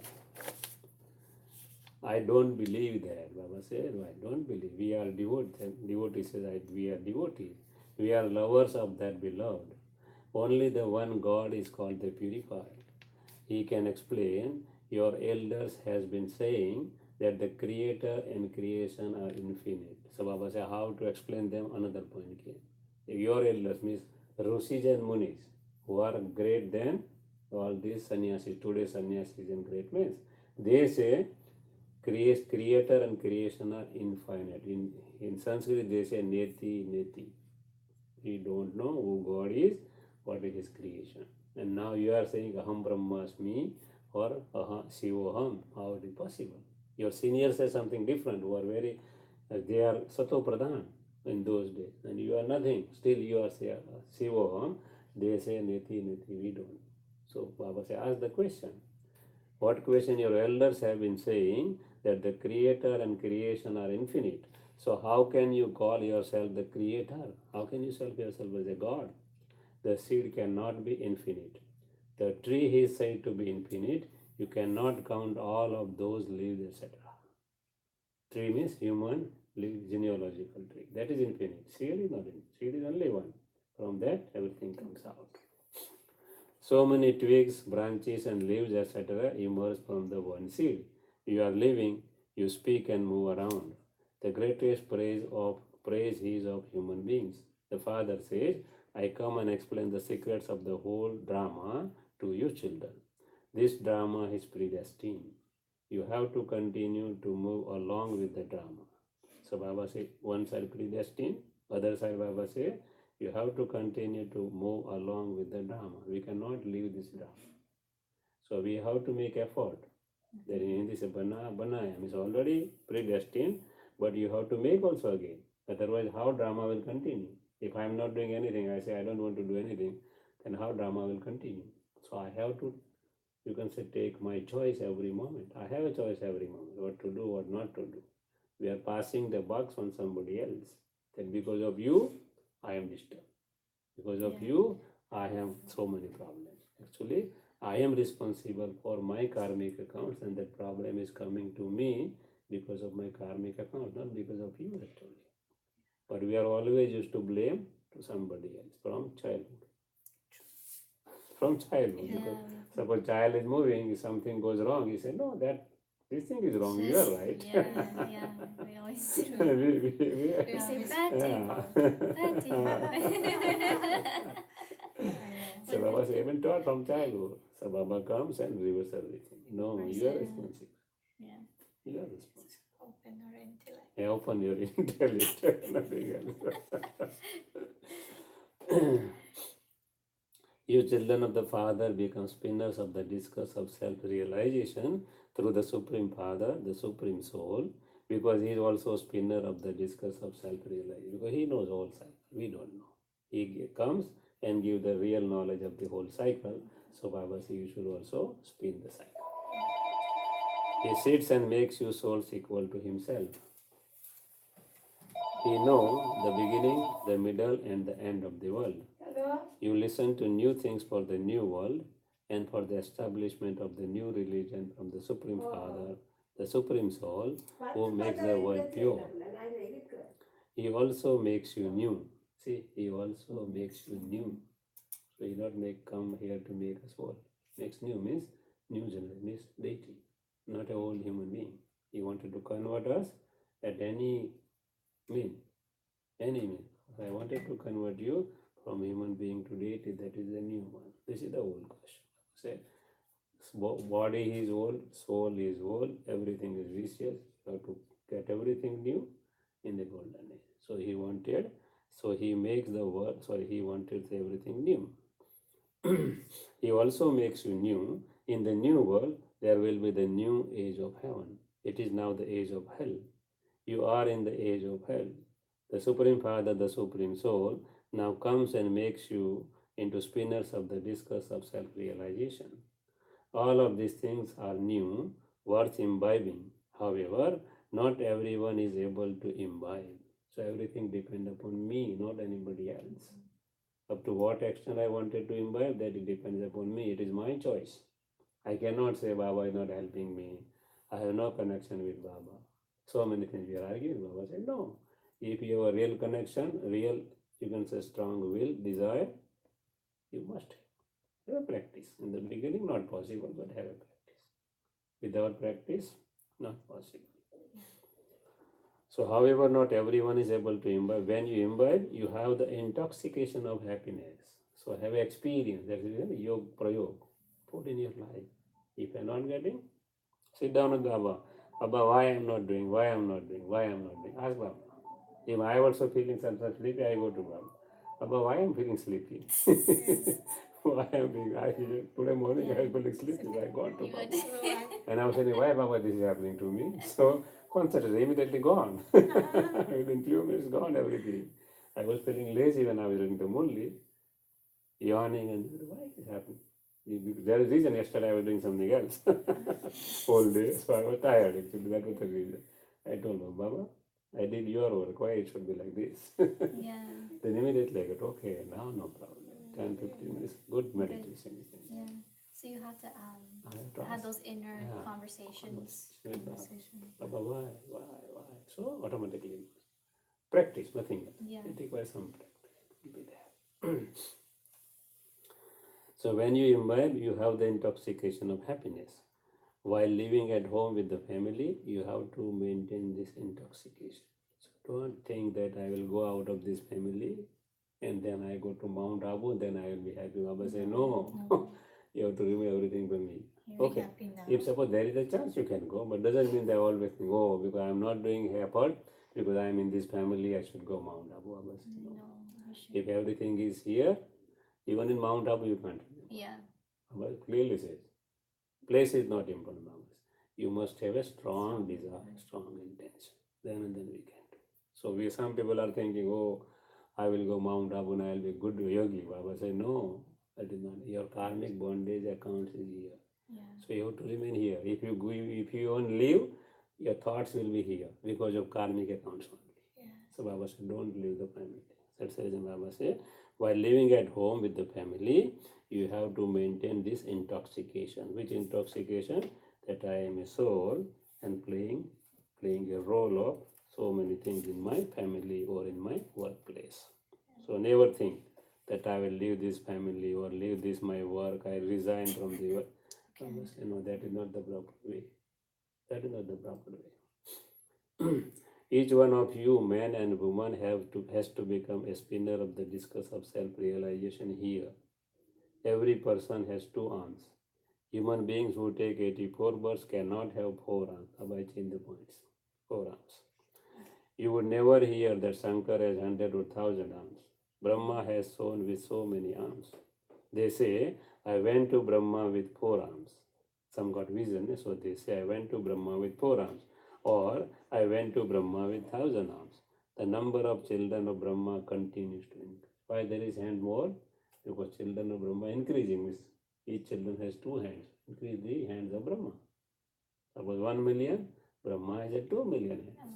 I don't believe that. Baba said, I don't believe. We are devotees. Devotee says, we are devotees. We are lovers of that beloved. Only the one God is called the purified. He can explain, your elders has been saying that the creator and creation are infinite. So Baba said, how to explain them? Another point came. Your elders means Rishis and Munis, who are great than all these sannyasis, today's sannyasis and great men. They say Creator and creation are infinite. In Sanskrit, they say neti, neti. We don't know who God is, what is His creation. And now you are saying Aham Brahmasmi or Shivoham. How it is possible? Your seniors say something different, who are very, they are Sato Pradhan in those days. And you are nothing. Still you are say, Shivoham. They say Neti, Neti. We don't. So Baba say, ask the question. What question your elders have been saying that the creator and creation are infinite. So how can you call yourself the creator? How can you self yourself as a God? The seed cannot be infinite. The tree is said to be infinite. You cannot count all of those leaves, etc. Tree means human leaf, genealogical tree. That is infinite. Seed is not infinite. Seed is only one. From that, everything comes out. So many twigs, branches, and leaves, etc., emerge from the one seed. You are living, you speak and move around. The greatest praise is of human beings. The Father says, I come and explain the secrets of the whole drama to you children. This drama is predestined. You have to continue to move along with the drama. So Baba said, one side predestined, other side Baba said, you have to continue to move along with the drama. We cannot leave this drama. So we have to make effort. Then in Hindi say banayam is already predestined, but you have to make also again. Otherwise, how drama will continue? If I am not doing anything, I say I don't want to do anything, then how drama will continue? So I have to, you can say, take my choice every moment. I have a choice every moment, what to do, what not to do. We are passing the bucks on somebody else. That because of you, I am disturbed. Because of you, I have so many problems. Actually, I am responsible for my karmic accounts, and that problem is coming to me because of my karmic account, not because of you actually. But we are always used to blame to somebody else from childhood. From childhood. Because suppose child is moving, if something goes wrong, he say, no, that this thing is wrong, you are right. We always do. we Say bad table. Bad table. So Baba was even taught from childhood. So Baba comes and reverses everything. No, you are responsible. Yeah. You are responsible. Open our intellect. Yeah, open your intellect, nothing else. You children of the Father become spinners of the discus of self-realization through the Supreme Father, the Supreme Soul, because he is also spinner of the discus of self-realization, because he knows all cycle. We don't know. He comes and gives the real knowledge of the whole cycle. So Baba says you should also spin the cycle. He sits and makes you souls equal to himself. He knows the beginning, the middle, and the end of the world. You listen to new things for the new world and for the establishment of the new religion from the Supreme Father, the Supreme Soul, who makes the world pure. He also makes you new. See, he also makes you new. So he not come here to make us old. Makes new means new generation, means deity, not a old human being. He wanted to convert us at any mean. Any mean. I wanted to convert you from human being to deity, that is the new one. This is the old question. Say, body is old, soul is old, everything is vicious. You have to get everything new in the golden age. So he wanted, so he makes the world, he wanted everything new. He also makes you new. In the new world, there will be the new age of heaven. It is now the age of hell. You are in the age of hell. The Supreme Father, the Supreme Soul, now comes and makes you into spinners of the discus of self-realization. All of these things are new, worth imbibing. However, not everyone is able to imbibe. So everything depends upon me, not anybody else. Up to what extent I wanted to imbibe, that it depends upon me. It is my choice. I cannot say Baba is not helping me. I have no connection with Baba. So many things we are arguing. Baba said, no. If you have a real connection, real, you can say strong will, desire, you must have a practice. In the beginning, not possible, but have a practice. Without practice, not possible. So, however, not everyone is able to imbibe. When you imbibe, you have the intoxication of happiness. So, have experience. That is a yog prayog. Put in your life. If you are not getting, sit down with Baba. Abba, why I'm not doing, why I'm not doing, why I'm not doing. Ask Baba. If I also feeling sometimes sleepy, I go to Baba. Abba, why I'm feeling sleepy? Yes. Why I'm being, I feel today morning I was feeling sleepy, so I gone to You Baba. would. So I, And I was saying, why Baba this is happening to me? So concentrated, immediately gone. Within few minutes gone everything. I was feeling lazy when I was doing the Murli, yawning and why is it happening? There is reason yesterday I was doing something else whole day, so I was tired actually. That was the reason. I told him, Baba, I did your work. Why it should be like this? Yeah. Then immediately I got okay. Now no problem. 10-15 minutes, good meditation. Yeah. So you have to I have to have ask, those inner yeah, conversations. with Baba. conversation. Baba, why? So automatically practice, nothing else. Yeah. It requires some practice. It will be there. So when you imbibe, you have the intoxication of happiness. While living at home with the family, you have to maintain this intoxication. So don't think that I will go out of this family and then I go to Mount Abu, then I will be happy. Baba say, no, No. you have to remove everything from me. You're Okay, Happy now. if suppose there is a chance, you can go, but doesn't mean that I always think, oh, because I'm not doing effort, because I'm in this family, I should go Mount Abu. Baba say, no. No. You should. If everything is here, even in Mount Abu, you can't. Yeah. Baba clearly says, place is not important. Baba. You must have a strong desire, strong intention. Then and then we can do. So some people are thinking, oh, I will go Mount Abu and I will be good yogi. Baba say, no, that is not. Your karmic bondage accounts is here. Yeah. So you have to remain here. If you won't leave, your thoughts will be here because of karmic accounts only. Yeah. So Baba said, don't leave the family. That's the reason Baba said, while living at home with the family, you have to maintain this intoxication. Which intoxication? That I am a soul and playing a role of so many things in my family or in my workplace. So never think that I will leave this family or leave this my work. I resign from the work. Baba said, no, that is not the proper way. That is not the proper way. Each one of you, man and woman, has to become a spinner of the discus of self-realization here. Every person has two arms. Human beings who take 84 births cannot have four arms. अब I change the points. Four arms. You would never hear that Shankar has 100 or 1,000 arms. Brahma has shown with so many arms. They say, I went to Brahma with four arms. Some got vision, so they say, I went to Brahma with four arms. Or, I went to Brahma with 1,000 arms. The number of children of Brahma continues to increase. Why there is hand more? Because children of Brahma increasing. Means each children has two hands. Increase the hands of Brahma. Suppose 1 million, Brahma has a 2 million hands. Oh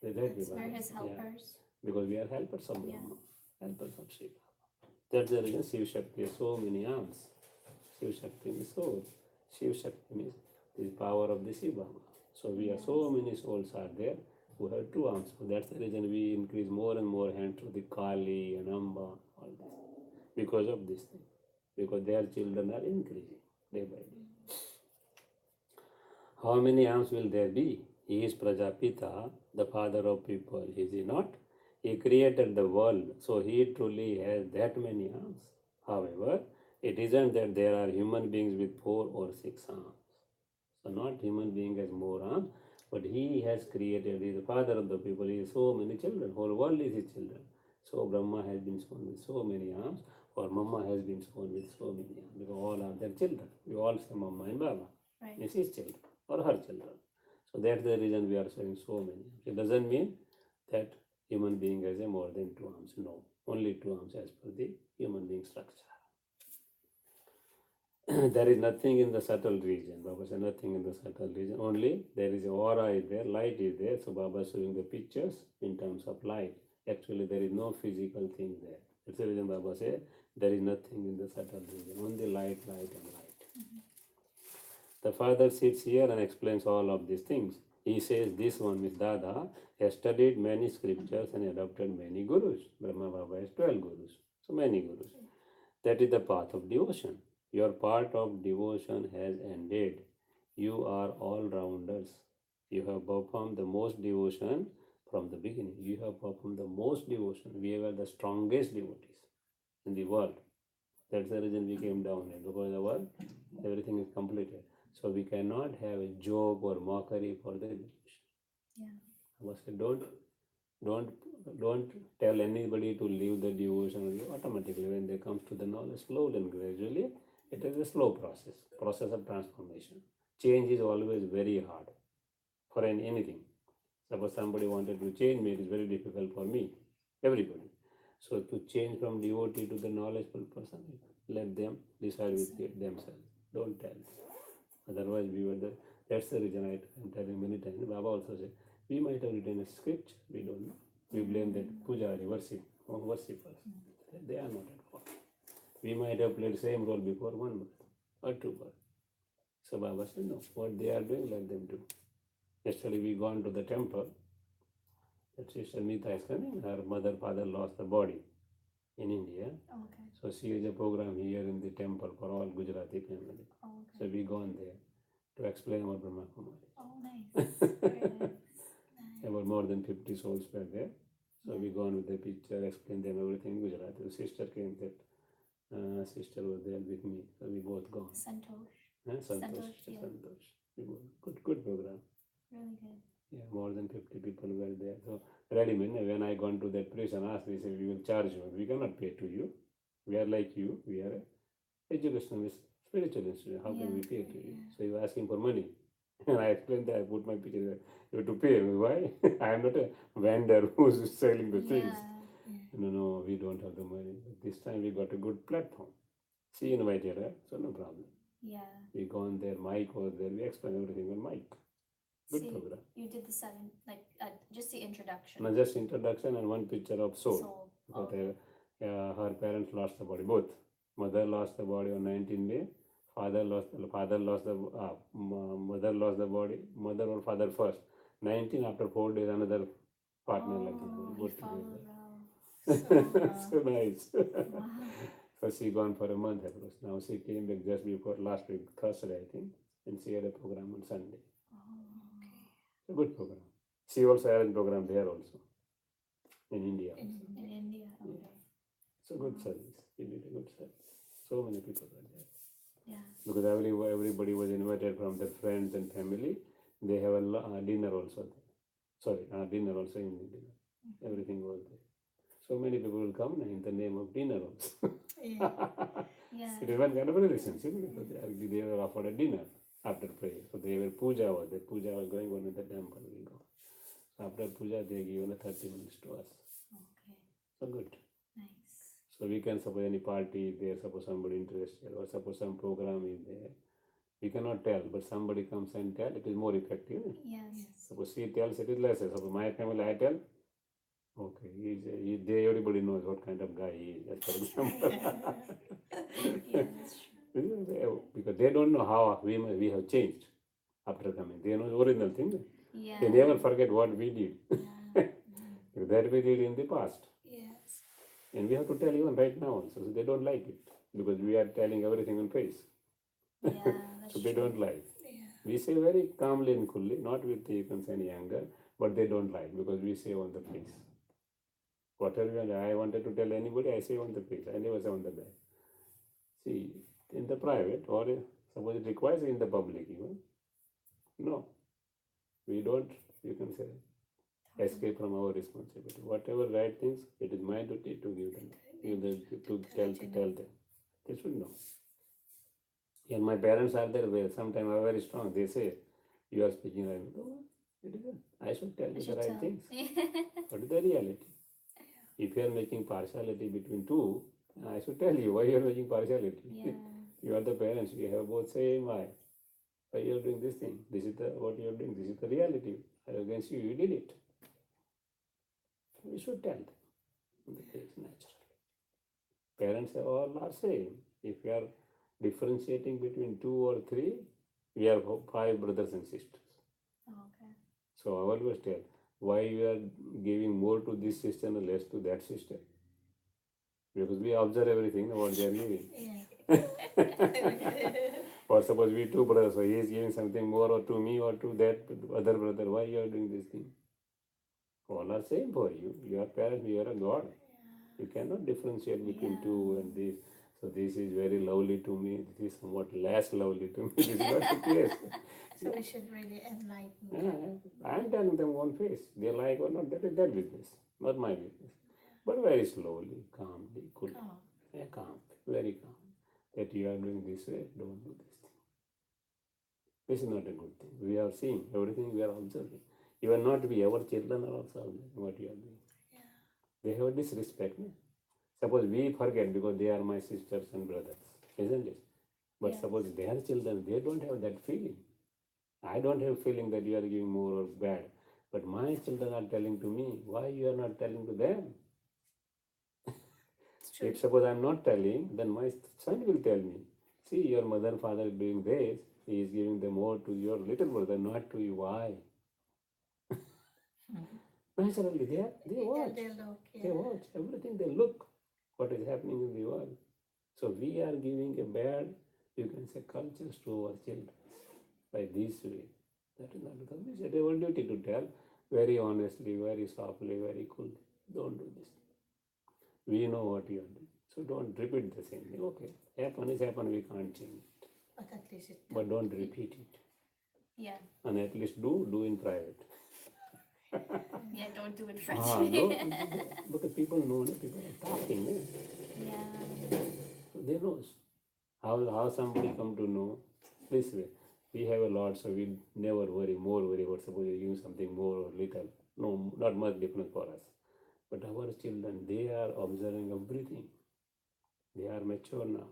yeah. That That's we we're want. his helpers. Because we are helpers of Yeah. Brahma, helpers of Shiva. That's the reason Shiv Shakti has so many arms. Shiv Shakti means soul. Shiv Shakti means the power of the Shiva. So we are so many souls are there who have two arms. So that's the reason we increase more and more hands to the Kali and Amba, all this. Because of this thing. Because their children are increasing day by day. How many arms will there be? He is Prajapita, the father of people, is he not? He created the world, so he truly has that many arms. However, it isn't that there are human beings with 4 or 6 arms. So not human being has more arms, but he has created, he is the father of the people, he has so many children, whole world is his children. So Brahma has been shown with so many arms, or Mama has been shown with so many arms, because all are their children. We all say Mama and Baba. Right. It's his children or her children. So that's the reason we are showing so many. It doesn't mean that human being has a more than 2 arms. No, only 2 arms as per the human being structure. There is nothing in the subtle region. Baba said nothing in the subtle region. Only there is a aura is there, light is there. So Baba is showing the pictures in terms of light. Actually, there is no physical thing there. That's the reason Baba said there is nothing in the subtle region. Only light, light, and light. The father sits here and explains all of these things. He says this one with Dada has studied many scriptures and adopted many gurus. Brahma Baba has 12 gurus. So many gurus. That is the path of devotion. Your part of devotion has ended. You are all rounders. You have performed the most devotion from the beginning. You have performed the most devotion. We were the strongest devotees in the world. That's the reason we came down here, because our everything is completed. So we cannot have a joke or mockery for the devotion. Yeah. I must say, don't don't tell anybody to leave the devotion automatically. When they come to the knowledge, slowly and gradually, it is a slow process of transformation. Change is always very hard for anything. Suppose somebody wanted to change me, it is very difficult for me, everybody. So to change from devotee to the knowledgeable person, let them decide with themselves. Don't tell. Otherwise, we were the. That's the reason I'm telling many times. Baba also said, we might have written a script, we don't know. We blame that pujari, worshippers. They are not at fault. We might have played same role before 1 month or 2 months. So Baba said, no, what they are doing, let them do. Yesterday we gone to the temple. That sister Nita is coming. Her mother, father lost the body in India. Okay. So she is a program here in the temple for all Gujarati family. Okay. So we gone there to explain about Brahma Kumari. Oh, nice. Very nice. About more than 50 souls were there. So we gone with the picture, explain them everything in Gujarati. The sister came, that sister was there with me. So we both gone. Santosh. Santosh. Yeah. Santosh. We both, good program. Really good. Yeah, more than 50 people were there. So ready, when I gone to that place and asked, they said, we will charge you. We cannot pay to you. We are like you. We are educational, spiritual institution. How can we pay to you? So you are asking for money. And I explained that I put my picture there. You have to pay. Why? I am not a vendor who's selling the things. No, we don't have the money. But this time we got a good platform. She invited her, so no problem. Yeah. We gone there, Mike was there. We explained everything on Mike. Good See, program. you did the 7, like just the introduction. No, just introduction and one picture of soul. But her parents lost the body. Both. Mother lost the body on 19 May. Mother lost the body. Mother or father first. 19 after 4 days another partner like that. Both together. So nice. Wow. So she gone for a month across. Now she came back just before last week, Thursday I think, and she had a program on Sunday. A good program. She also had a program there also, in India. In India, okay. It's a good service. We did a good service. So many people were there. Yeah. Because everybody was invited from their friends and family. They have a dinner also there. Sorry, dinner also in the dinner. Everything was there. So many people will come in the name of dinner also. Yeah. It is one kind of a relationship because they were offered a dinner after prayer. So they were puja was there. Puja was going on in the temple. We go. After puja, they given a 30 minutes to us. Okay. So good. Nice. So we can suppose any party is there, suppose somebody interested, or suppose some program is there. We cannot tell, but somebody comes and tell, it is more effective. Yes. Suppose she tells, it is less. Suppose my family, I tell, okay, everybody knows what kind of guy he is, as for example. Yeah, that's true. Because they don't know how we have changed after coming. They know the original thing. Yeah. They never forget what we did. Yeah. That we did in the past. Yes. And we have to tell even right now also. So they don't like it because we are telling everything on face. Yeah, that's So they true. don't like. Yeah. We say very calmly and coolly, not with any anger, but they don't like because we say on the face. Whatever I wanted to tell anybody, I say on the face. I never say on the back. See, in the private, or suppose it requires in the public even. No, we don't, you can say, escape from our responsibility. Whatever right things, it is my duty to give them, to tell them. They should know. And my parents are there, where sometimes are very strong. They say, you are speaking right. Oh, it is I should tell you the right things. What is the reality? If you are making partiality between two, I should tell you why you are making partiality. Yeah. You are the parents, you have both same eye. Why you are doing this thing? This is what you are doing. This is the reality. Against you, you did it. We should tell them. It's natural. Parents all are same. If you are differentiating between 2 or 3, we have 5 brothers and sisters. Okay. So I always tell, why you are giving more to this sister and less to that sister? Because we observe everything what they are giving. Or suppose we 2 brothers, so he is giving something more or to me or to that other brother. Why you are doing this thing? All are same for you. You are parents, you are a God. You cannot differentiate between 2 and this. So this is very lovely to me. This is somewhat less lovely to me. This is what it is. So we should really enlighten them. Yeah, I'm telling them one face. They like or not, that is their business, not my business. But very slowly, calmly, cool. Calm. Yeah, calm, very calm. That you are doing this way, don't do this thing. This is not a good thing. We are seeing everything, we are observing. You are not be our children are also observing what you are doing. Yeah. They have disrespect. No? Suppose we forget because they are my sisters and brothers, isn't it? But Yes. suppose their children, they don't have that feeling. I don't have feeling that you are giving more or bad. But my children are telling to me, why you are not telling to them? It's true. If suppose I am not telling, then my son will tell me, see your mother and father is doing this, he is giving them more to your little brother, not to you. Why? Naturally, they Yeah, watch. they look. They Yeah. watch everything. They look what is happening in the world. So we are giving a bad, you can say, cultures to our children by this way. That is not because we said our duty to tell very honestly, very softly, very coolly. Don't do this. We know what you are doing. So don't repeat the same thing. Okay, happen is happen, we can't change it. But at least it. But don't repeat it. Yeah. And at least do in private. Yeah, don't do it in front Ah, of no, me. because people know, no, people are talking. Eh? Yeah. So they know how somebody come to know this way. We have a lot, so we never worry about suppose you give something more or little. No, not much difference for us. But our children, they are observing everything. They are mature now.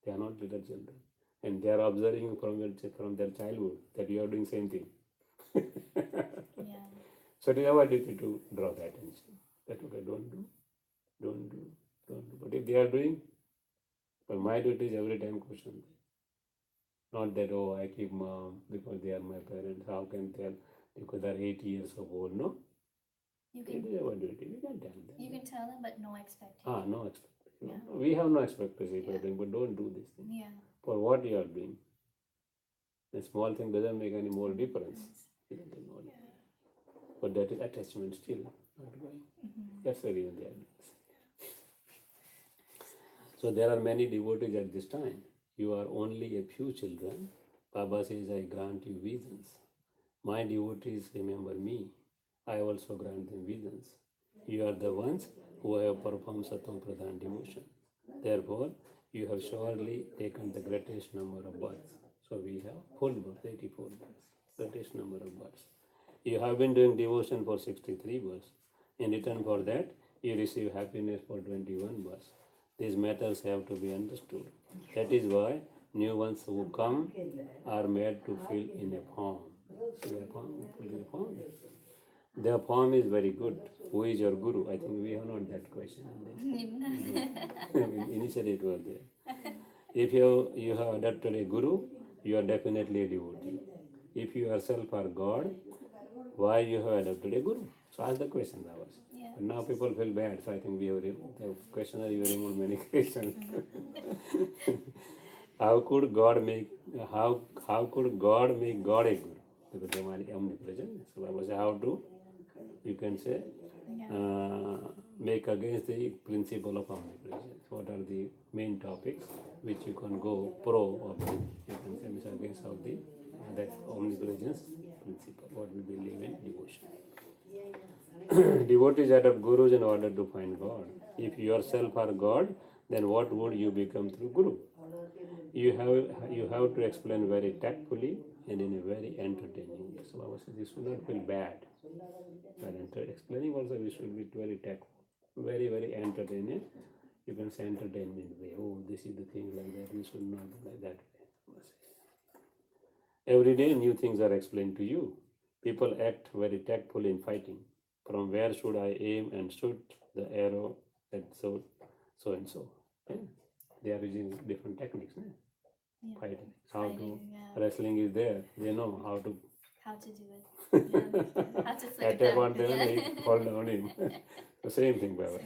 They are not little children. And they are observing from their childhood that you are doing same thing. Yeah. So it is our duty to draw the attention. That okay, don't do, don't do, don't do. But if they are doing, well, my duty is every time question them. Not that, oh, I keep mom because they are my parents. How can tell? Because they are 8 years of old. No, You it can is our duty. We can tell them. you can tell them, but no expectation. No expectation. Yeah. We have no expectation for Yeah. them, but don't do this thing. Yeah. For what you are doing. A small thing doesn't make any more difference. It doesn't make more difference. But that is attachment still not going. That's the reason they are doing this. So there are many devotees at this time. You are only a few children. Baba says, I grant you visions. My devotees remember me. I also grant them visions. You are the ones who have performed Satam Pradhan devotion. Therefore, you have surely taken the greatest number of births. So we have full birth, 84 births, greatest number of births. You have been doing devotion for 63 births. In return for that, you receive happiness for 21 births. These matters have to be understood. That is why new ones who come are made to fill in a form. So a form, fill in a form. The form is very good. Who is your guru? I think we have not that question. Initially it was there. If you have adopted a guru, you are definitely a devotee. If you yourself are God, why you have adopted a guru? So ask the question ours. Yeah. But now people feel bad, so I think we have the questioner you removed many questions. how could God make how could God make God a guru? Because they are omnipresent. So I was how to you can say make against the principle of omnipresence. What are the main topics which you can go pro of the you can say means against of the that omnipresence principle, what we believe in devotion. Devotees adopt gurus in order to find God. If you yourself are God, then what would you become through guru? You have to explain very tactfully and in a very entertaining way. So Baba says you should not feel bad. While explaining also we should be very tactful, very entertaining. You can say entertainment way. Oh, this is the thing like that. We should not do like that way. Every day new things are explained to you. People act very tactful in fighting. From where should I aim and shoot the arrow at so and so. Okay? They are using different techniques. Ne? Yeah. Fighting. How to Fighting, yeah. wrestling is there. They know how to How to do it. Yeah. How to flick it attack down. on them and he fall down him. The same thing, Baba.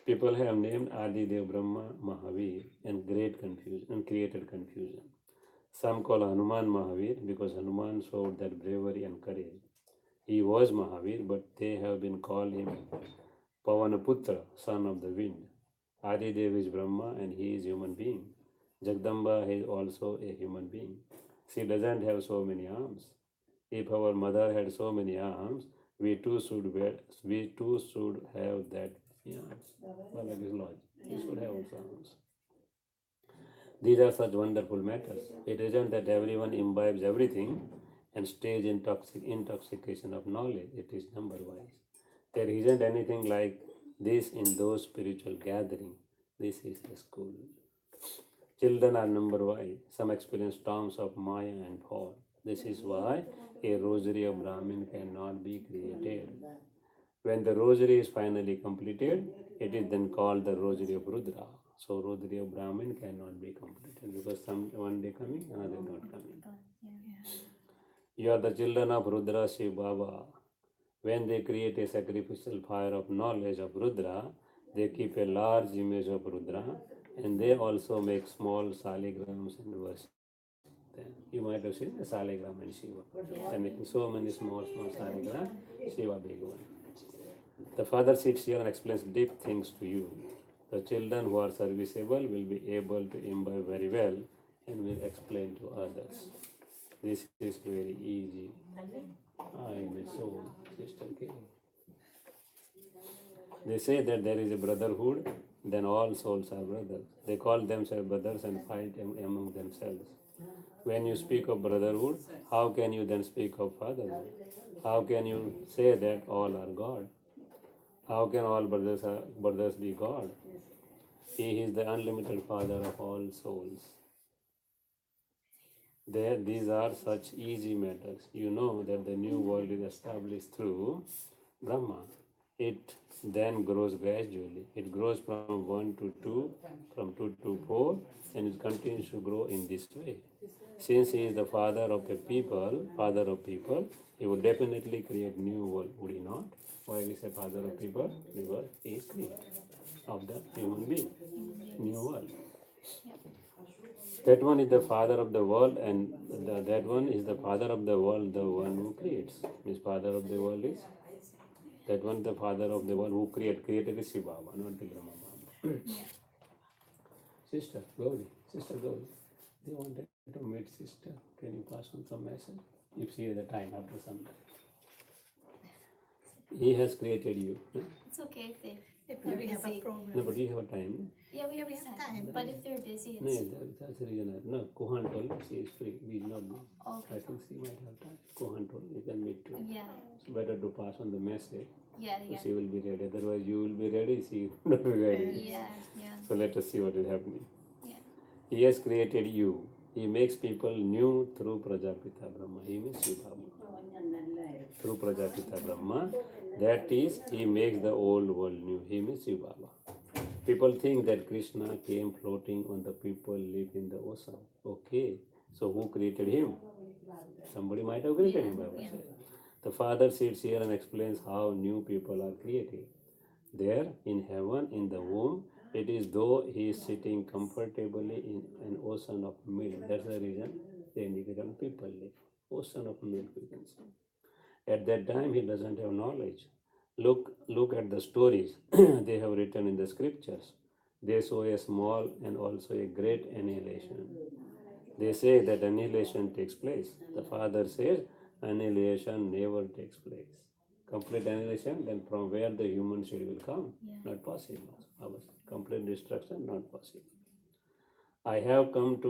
People have named Adi Dev Brahma Mahavir and great confusion and created confusion. Some call Hanuman Mahavir because Hanuman showed that bravery and courage. He was Mahavir, but they have been called him Pavanaputra, son of the wind. Adi Dev is Brahma and he is human being. Jagdamba is also a human being. She doesn't have so many arms. If our mother had so many arms, we too should have that many arms. Well, that is logic. We should have also arms. These are such wonderful matters. It isn't that everyone imbibes everything and stays in intoxication of knowledge. It is number wise. There isn't anything like this in those spiritual gatherings. This is a school. Children are number wise. Some experience storms of Maya and fall. This is why a rosary of Brahmin cannot be created. When the rosary is finally completed, it is then called the rosary of Rudra. So rosary of Brahmin cannot be completed because some one day coming, another not coming. You are the children of Rudra Shiv Baba. When they create a sacrificial fire of knowledge of Rudra, they keep a large image of Rudra and they also make small saligrams and worship them. You might have seen the saligram and Shiva. They are making so many small saligram, Shiva big one. The father sits here and explains deep things to you. The children who are serviceable will be able to imbibe very well and will explain to others. This is very easy. I am a soul, Sister K. They say that there is a brotherhood, then all souls are brothers. They call themselves brothers and fight among themselves. When you speak of brotherhood, how can you then speak of fatherhood? How can you say that all are God? How can all brothers be God? He is the unlimited Father of all souls. These are such easy matters. You know that the new world is established through Brahma. It then grows gradually. It grows from 1 to 2, from 2 to 4, and it continues to grow in this way. Since he is the father of people, he would definitely create new world, would he not? Why we say father of people? Because he is creator of the human being, new world. That one is the father of the world, and that one is the father of the world, the one who creates. His father of the world is that one, the father of the world who created is Shiva Baba, not the Brahma Baba. Sister Gauri, they wanted to meet sister. Can you pass on some message? If she has the time after some time. He has created you. It's okay if They probably have a busy. program. No, but you have a time. Yeah, we have We have time. time. But if they're busy, No, it's that's the reason. No, Kohan told she is free. We will not know. okay. I think she might have time. Kohan told you can meet too. Yeah, It's better to pass on the message. yeah, So yeah, she will be ready. Otherwise, you will be ready. She will not be ready. yeah, yeah, So let us see what is happening. yeah. He has created you. He makes people new through Prajapita Brahma. He means Shiva Brahma. Through Prajapita Brahma. That is, he makes the old world new. He means Shiva Baba. People think that Krishna came floating on the people live in the ocean. Okay, so who created him? Somebody might have created him, Baba said. The father sits here and explains how new people are created. There in heaven, in the womb, it is though he is sitting comfortably in an ocean of milk. That's the reason they indicate on people live. Ocean of milk, we can say. At that time, he doesn't have knowledge. Look at the stories they have written in the scriptures. They show a small and also a great annihilation. They say that annihilation takes place. The Father says annihilation never takes place. Complete annihilation, then from where the human seed will come? Yeah. Not possible. Complete destruction, not possible. I come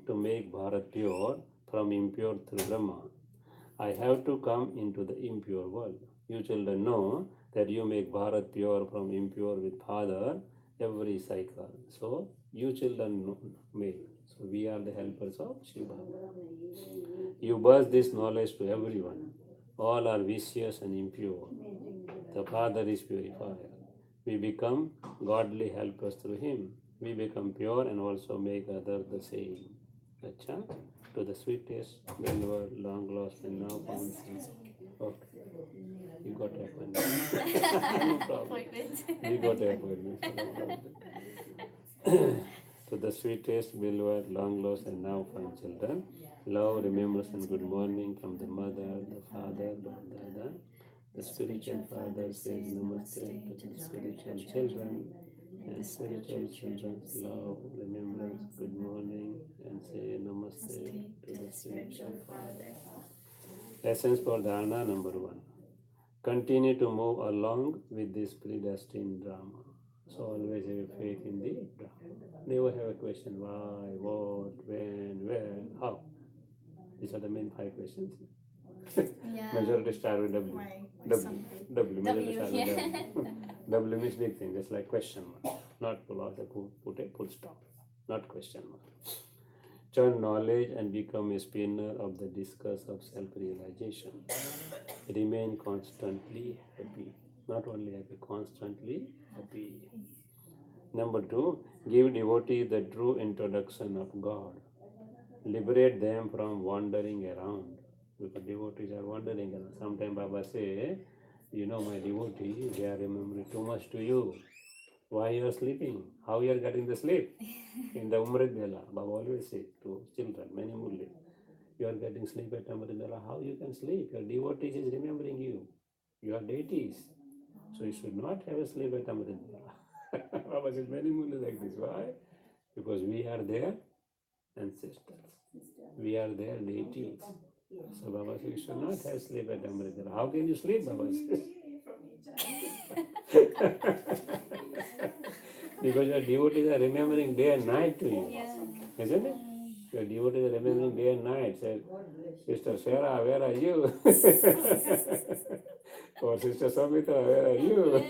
to make Bharat pure from impure through Brahma. I have to come into the impure world. You children know that you make Bharat pure from impure with Father every cycle. So you children make. So we are the helpers of Shiva. You burst this knowledge to everyone. All are vicious and impure. The Father is purifier. We become godly helpers through Him. We become pure and also make others the same. Acha? To the sweetest, well long lost and now found. Okay. You got an appointment. No problem. Appointment. We got an appointment. So no problem. To the sweetest, beloved, long lost and now found children, love, remembrance, and good morning from the mother, the father, the dada. The spiritual father says namaste to the spiritual spiritual children and spiritual children's love, remembrance, good morning, and say namaste to the spiritual father. Lessons for dharana number 1. Continue to move along with this predestined drama. So always have faith in the drama. Never have a question why, what, when, where, how. These are the main 5 questions. Yeah. Majority start with W. Why W. something? W. Majority start with Yeah. W. W means big thing, just like question mark. Not pull out the put a full stop. Not question mark. Turn knowledge and become a spinner of the discus of self-realization. Remain constantly happy. Not only happy, constantly happy. Number 2, give devotee the true introduction of God. Liberate them from wandering around. Because devotees are wandering around. Sometimes Baba say, you know my devotee, they are remembering too much to you. Why you are sleeping? How you are getting the sleep? In the Umrit Bela, Baba always say to children, many Murli, you are getting sleep at Amrit Bela. How you can sleep? Your devotees is remembering you. You are deities. So you should not have a sleep at Amrit Bela. Baba says many Murli like this. Why? Because we are their ancestors. We are their deities. So Baba says you should not have sleep at Amrit Bela. How can you sleep? Baba says. Because your devotees are remembering day and night to you, Yeah. isn't it? Your devotees are remembering day and night. Say, Sister Sarah, where are you? Or Sister Samita, where are you?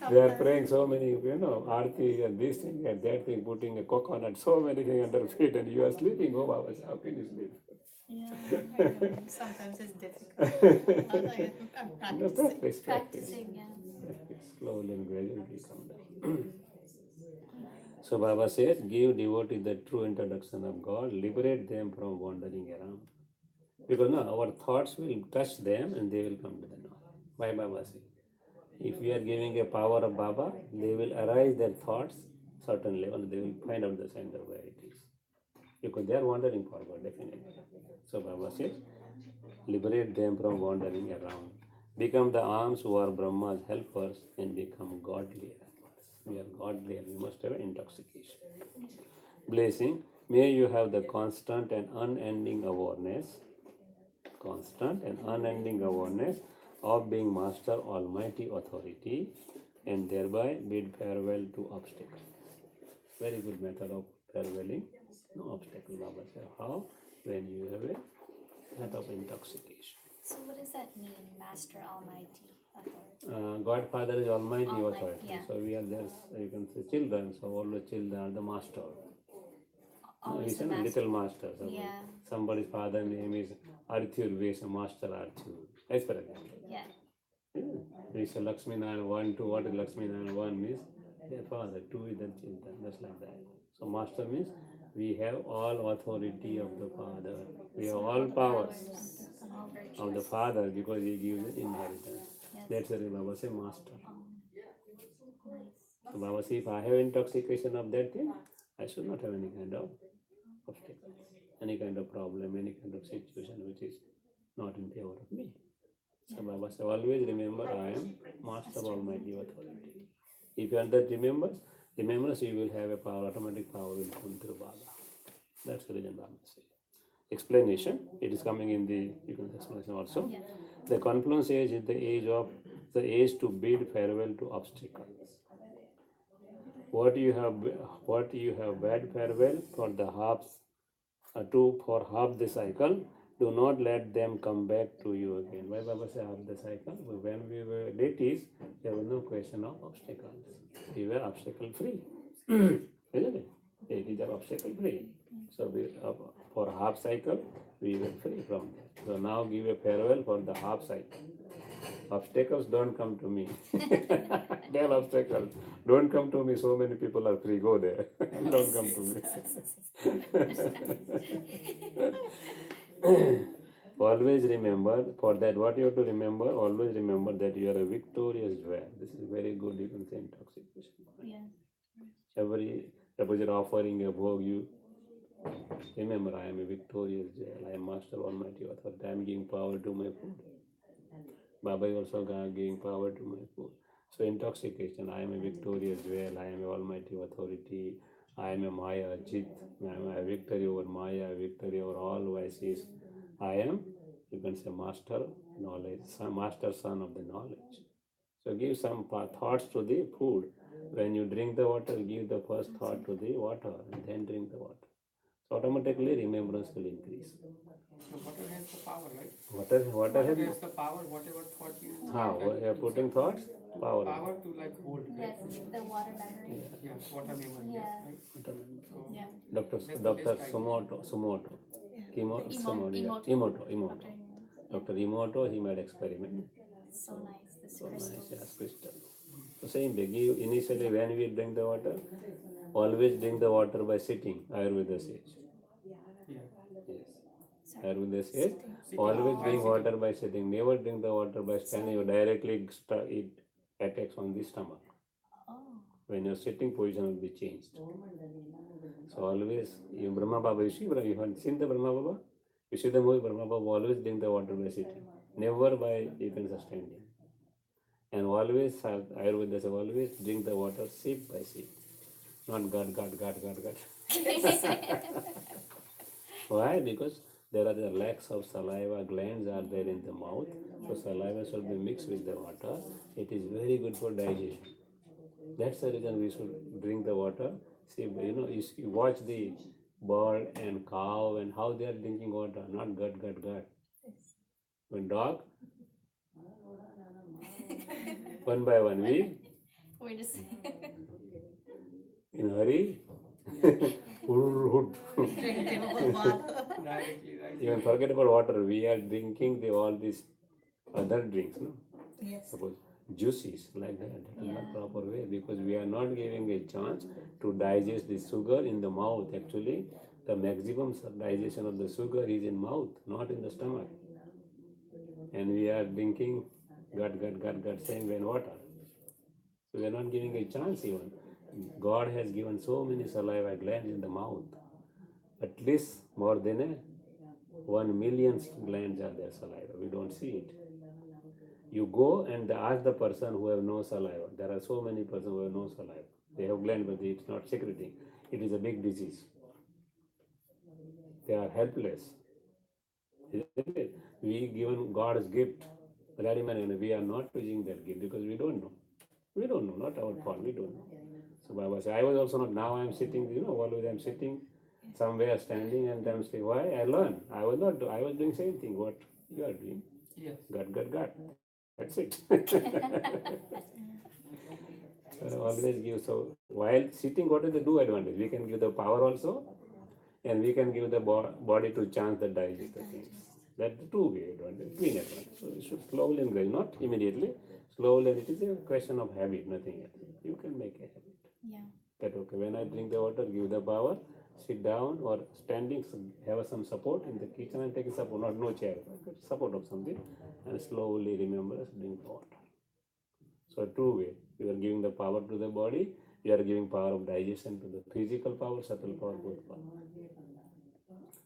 They are praying so many, arti and this thing and that thing, putting a coconut, so many things under feet, and you are sleeping. Oh, Baba, how can you sleep? Yeah. I know. Sometimes it's difficult. I'm No, practicing. Practicing, yeah. Slowly and gradually come down. So Baba says, give devotee the true introduction of God, liberate them from wandering around. Because no, our thoughts will touch them and they will come to the knowledge. Why Baba says? If we are giving a power of Baba, they will arise their thoughts certain level, they will find out the center where it is. Because they are wandering forward, definitely. So Baba says, liberate them from wandering around. Become the arms who are Brahma's helpers and become godly helpers. We are godly and we must have intoxication. Blessing, may you have the constant and unending awareness of being Master Almighty Authority and thereby bid farewell to obstacles. Very good method of farewelling. No obstacle, Baba said. How? When you have a state of intoxication. So what does that mean, Master Almighty Authority? Godfather is Almighty Almighty, Authority. yeah. So we are there, you can say children, so all the children are the master. Always He's the a master. little master. So Yeah. somebody's father name is Arthur, we say Master Arthur. As for example. Yeah. We say Lakshmi Narayan 1, 2, what is Lakshmi Narayan 1 means their father, 2 is their children, just like that. So master means we have all authority of the father. We have all powers All virtues. of the father because he gives the inheritance. Yes. That's why Baba say master. Nice. So Baba say if I have intoxication of that thing, I should not have any kind of obstacle, any kind of problem, any kind of situation which is not in favor of me. So Baba said, always remember I am Master Almighty Authority. If you are that remembers you will have a power, automatic power will come through Baba. That's the reason Baba said. Explanation, it is coming in the explanation also. Yeah. The confluence age is the age to bid farewell to obstacles. What you have bade farewell for the for half the cycle, do not let them come back to you again. Why Baba say half the cycle? When we were deities, there was no question of obstacles. We were obstacle free. Isn't it? Deities are obstacle free. So for half cycle, we were free from that. So now give a farewell for the half cycle. Obstacles don't come to me. Tell obstacles. Don't come to me. So many people are free. Go there. Don't come to me. Always remember, for that, what you have to remember, always remember that you are a victorious jewel. This is very good, you can say intoxication. Yeah. Suppose you're offering a bhog, you remember, I am a victorious jewel. I am Master Almighty Authority. I am giving power to my food. Baba is also giving power to my food. So intoxication, I am a victorious jewel, I am a almighty authority, I am a Maya Jit, I am a victory over Maya, victory over all vices. I am, you can say, master knowledge, master son of the knowledge. So give some thoughts to the food. When you drink the water, give the first thought to the water and then drink the water. So automatically remembrance will increase. So water has the power, right? Water Water has has the power, whatever thought you how like, you are putting thoughts, power. power to like hold, right? Yes, the water memory. Yeah, water memory, Yeah. right? So Yeah. Doctor that's the Doctor best idea. Sumoto, Emoto. Dr. Dr. Emoto, he made experiment. So nice, this So nice, crystals. yes, crystal. So same they give initially when we drink the water, always drink the water by sitting. Ayurveda says. Yeah. Yes. Ayurveda says Sitting. always While drink sitting. water by sitting. Never drink the water by standing. You directly it attacks on the stomach. Oh. When your sitting position will be changed. So always you Brahma Baba, you see you have seen the Brahma Baba? You see the movie Brahma Baba always drink the water by sitting. Never by you can standing. And always Ayurveda says always drink the water sip by sip. Not gut. Why? Because there are the lacks of saliva glands are there in the mouth. So saliva should be mixed with the water. It is very good for digestion. That's the reason we should drink the water. See, you watch the bird and cow and how they are drinking water, not gut. When dog, one by one, we We're just in hurry, Drink the water. Directly, right? even forget about water. We are drinking all these other drinks, no? Yes. Suppose juices like that. That is not proper way because we are not giving a chance to digest the sugar in the mouth. Actually, the maximum digestion of the sugar is in mouth, not in the stomach. And we are drinking gut, same when water. So we are not giving a chance even. God has given so many saliva glands in the mouth. At least more than 1 million glands are there saliva. We don't see it. You go and ask the person who have no saliva. There are so many persons who have no saliva. They have gland, but it's not secreting. It is a big disease. They are helpless. Isn't it? We given God's gift, and we are not using that gift because we don't know. We don't know, not our fault. We don't know. So Baba said, I was also not. Now I am sitting. Always I am sitting somewhere, standing, and I'm saying, why? I learn. I was not. I was doing same thing. What you are doing? Yes. Gut. That's it. Always give. So while sitting, what is the do advantage? We can give the power also, and we can give the body to chance the digest the things. That's the two-way advantage, twin advantage. So you should slowly and gradually, not immediately. Slowly, it is a question of habit, nothing else. You can make a habit. yeah. That okay, when I drink the water, give the power, sit down or standing, have some support in the kitchen and take a support, not no chair, support of something, and slowly remember drink the water. So two way, you are giving the power to the body, you are giving power of digestion to the physical power, subtle power, both power.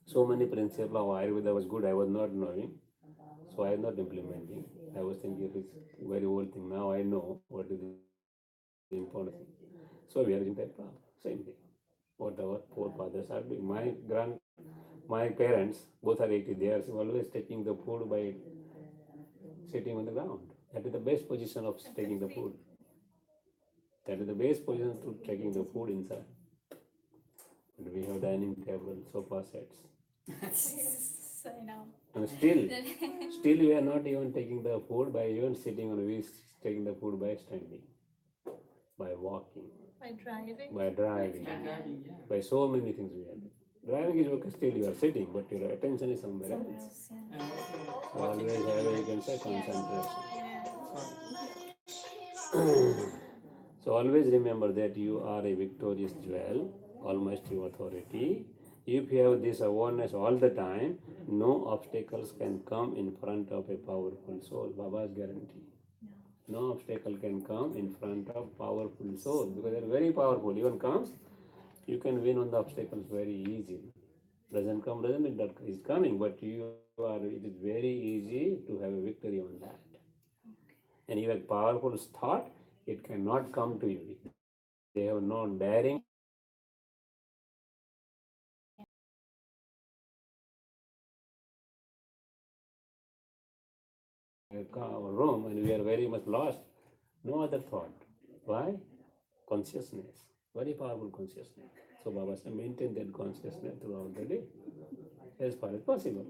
So many principles of Ayurveda was good, I was not knowing, so I am not implementing. I was thinking it is very old thing. Now I know what is the important thing. So we are using that power. Same thing. What our forefathers are doing. My parents, both are 80, they are always taking the food by sitting on the ground. That is the best position of taking the food. That is the best position to taking the food inside. And we have dining table, sofa sets. I know. And still we are not even taking the food by even sitting on, we taking the food by standing, by walking, By driving. by driving, By driving, yeah. by so many things we are doing. Driving is okay, still you are sitting, but your attention is somewhere Somewhere else. else, yeah. And also So watching always the have a, TV. you can say, concentration. Yeah. So always remember that you are a victorious jewel, almighty authority. If you have this awareness all the time, no obstacles can come in front of a powerful soul. Baba's guarantee. No obstacle can come in front of powerful soul because they're very powerful. Even comes, you can win on the obstacles very easily. Doesn't mean that is coming, but it is very easy to have a victory on that. And you have powerful thought, it cannot come to you. They have no daring. Our room and we are very much lost. No other thought. Why? Consciousness. Very powerful consciousness. So Baba said, maintain that consciousness throughout the day as far as possible.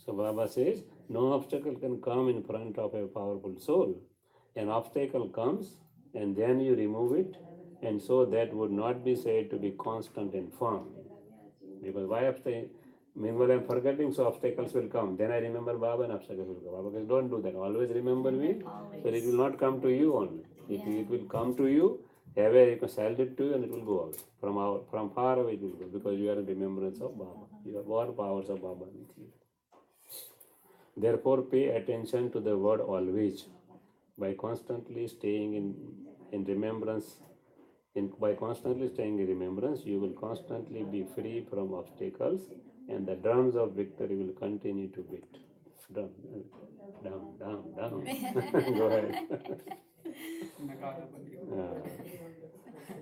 So Baba says, no obstacle can come in front of a powerful soul. An obstacle comes and then you remove it, and so that would not be said to be constant and firm. Because why obstacle? Meanwhile, I'm forgetting, so obstacles will come. Then I remember Baba and obstacles will come. Baba says, don't do that. Always remember me. Always. So it will not come to you only. Yeah. It will come to you. You can sell it to you and it will go away. From far away it will go because you are in remembrance of Baba. You have all powers of Baba with you. Therefore, pay attention to the word always. By constantly staying in remembrance, by constantly staying in remembrance, you will constantly be free from obstacles and the drums of victory will continue to beat. Drum, down, down, down. Go ahead.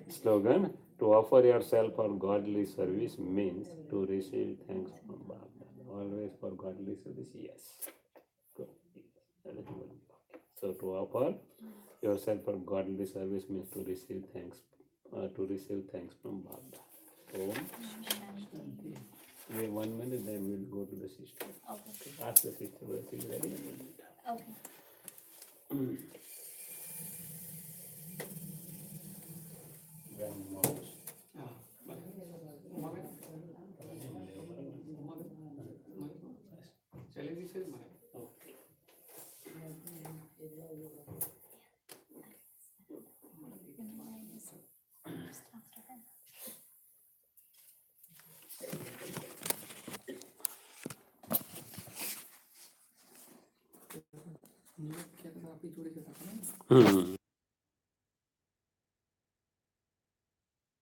Slogan, to offer yourself for godly service means to receive thanks from Baba. Always for godly service, yes. Go. So to offer yourself for godly service means to receive thanks from Baba. Om Shanti. We have 1 minute, then we'll go to the sister. Okay. Ask the sister whether she's ready. Okay. Just after her. क्या था आप ही जोड़े से था ना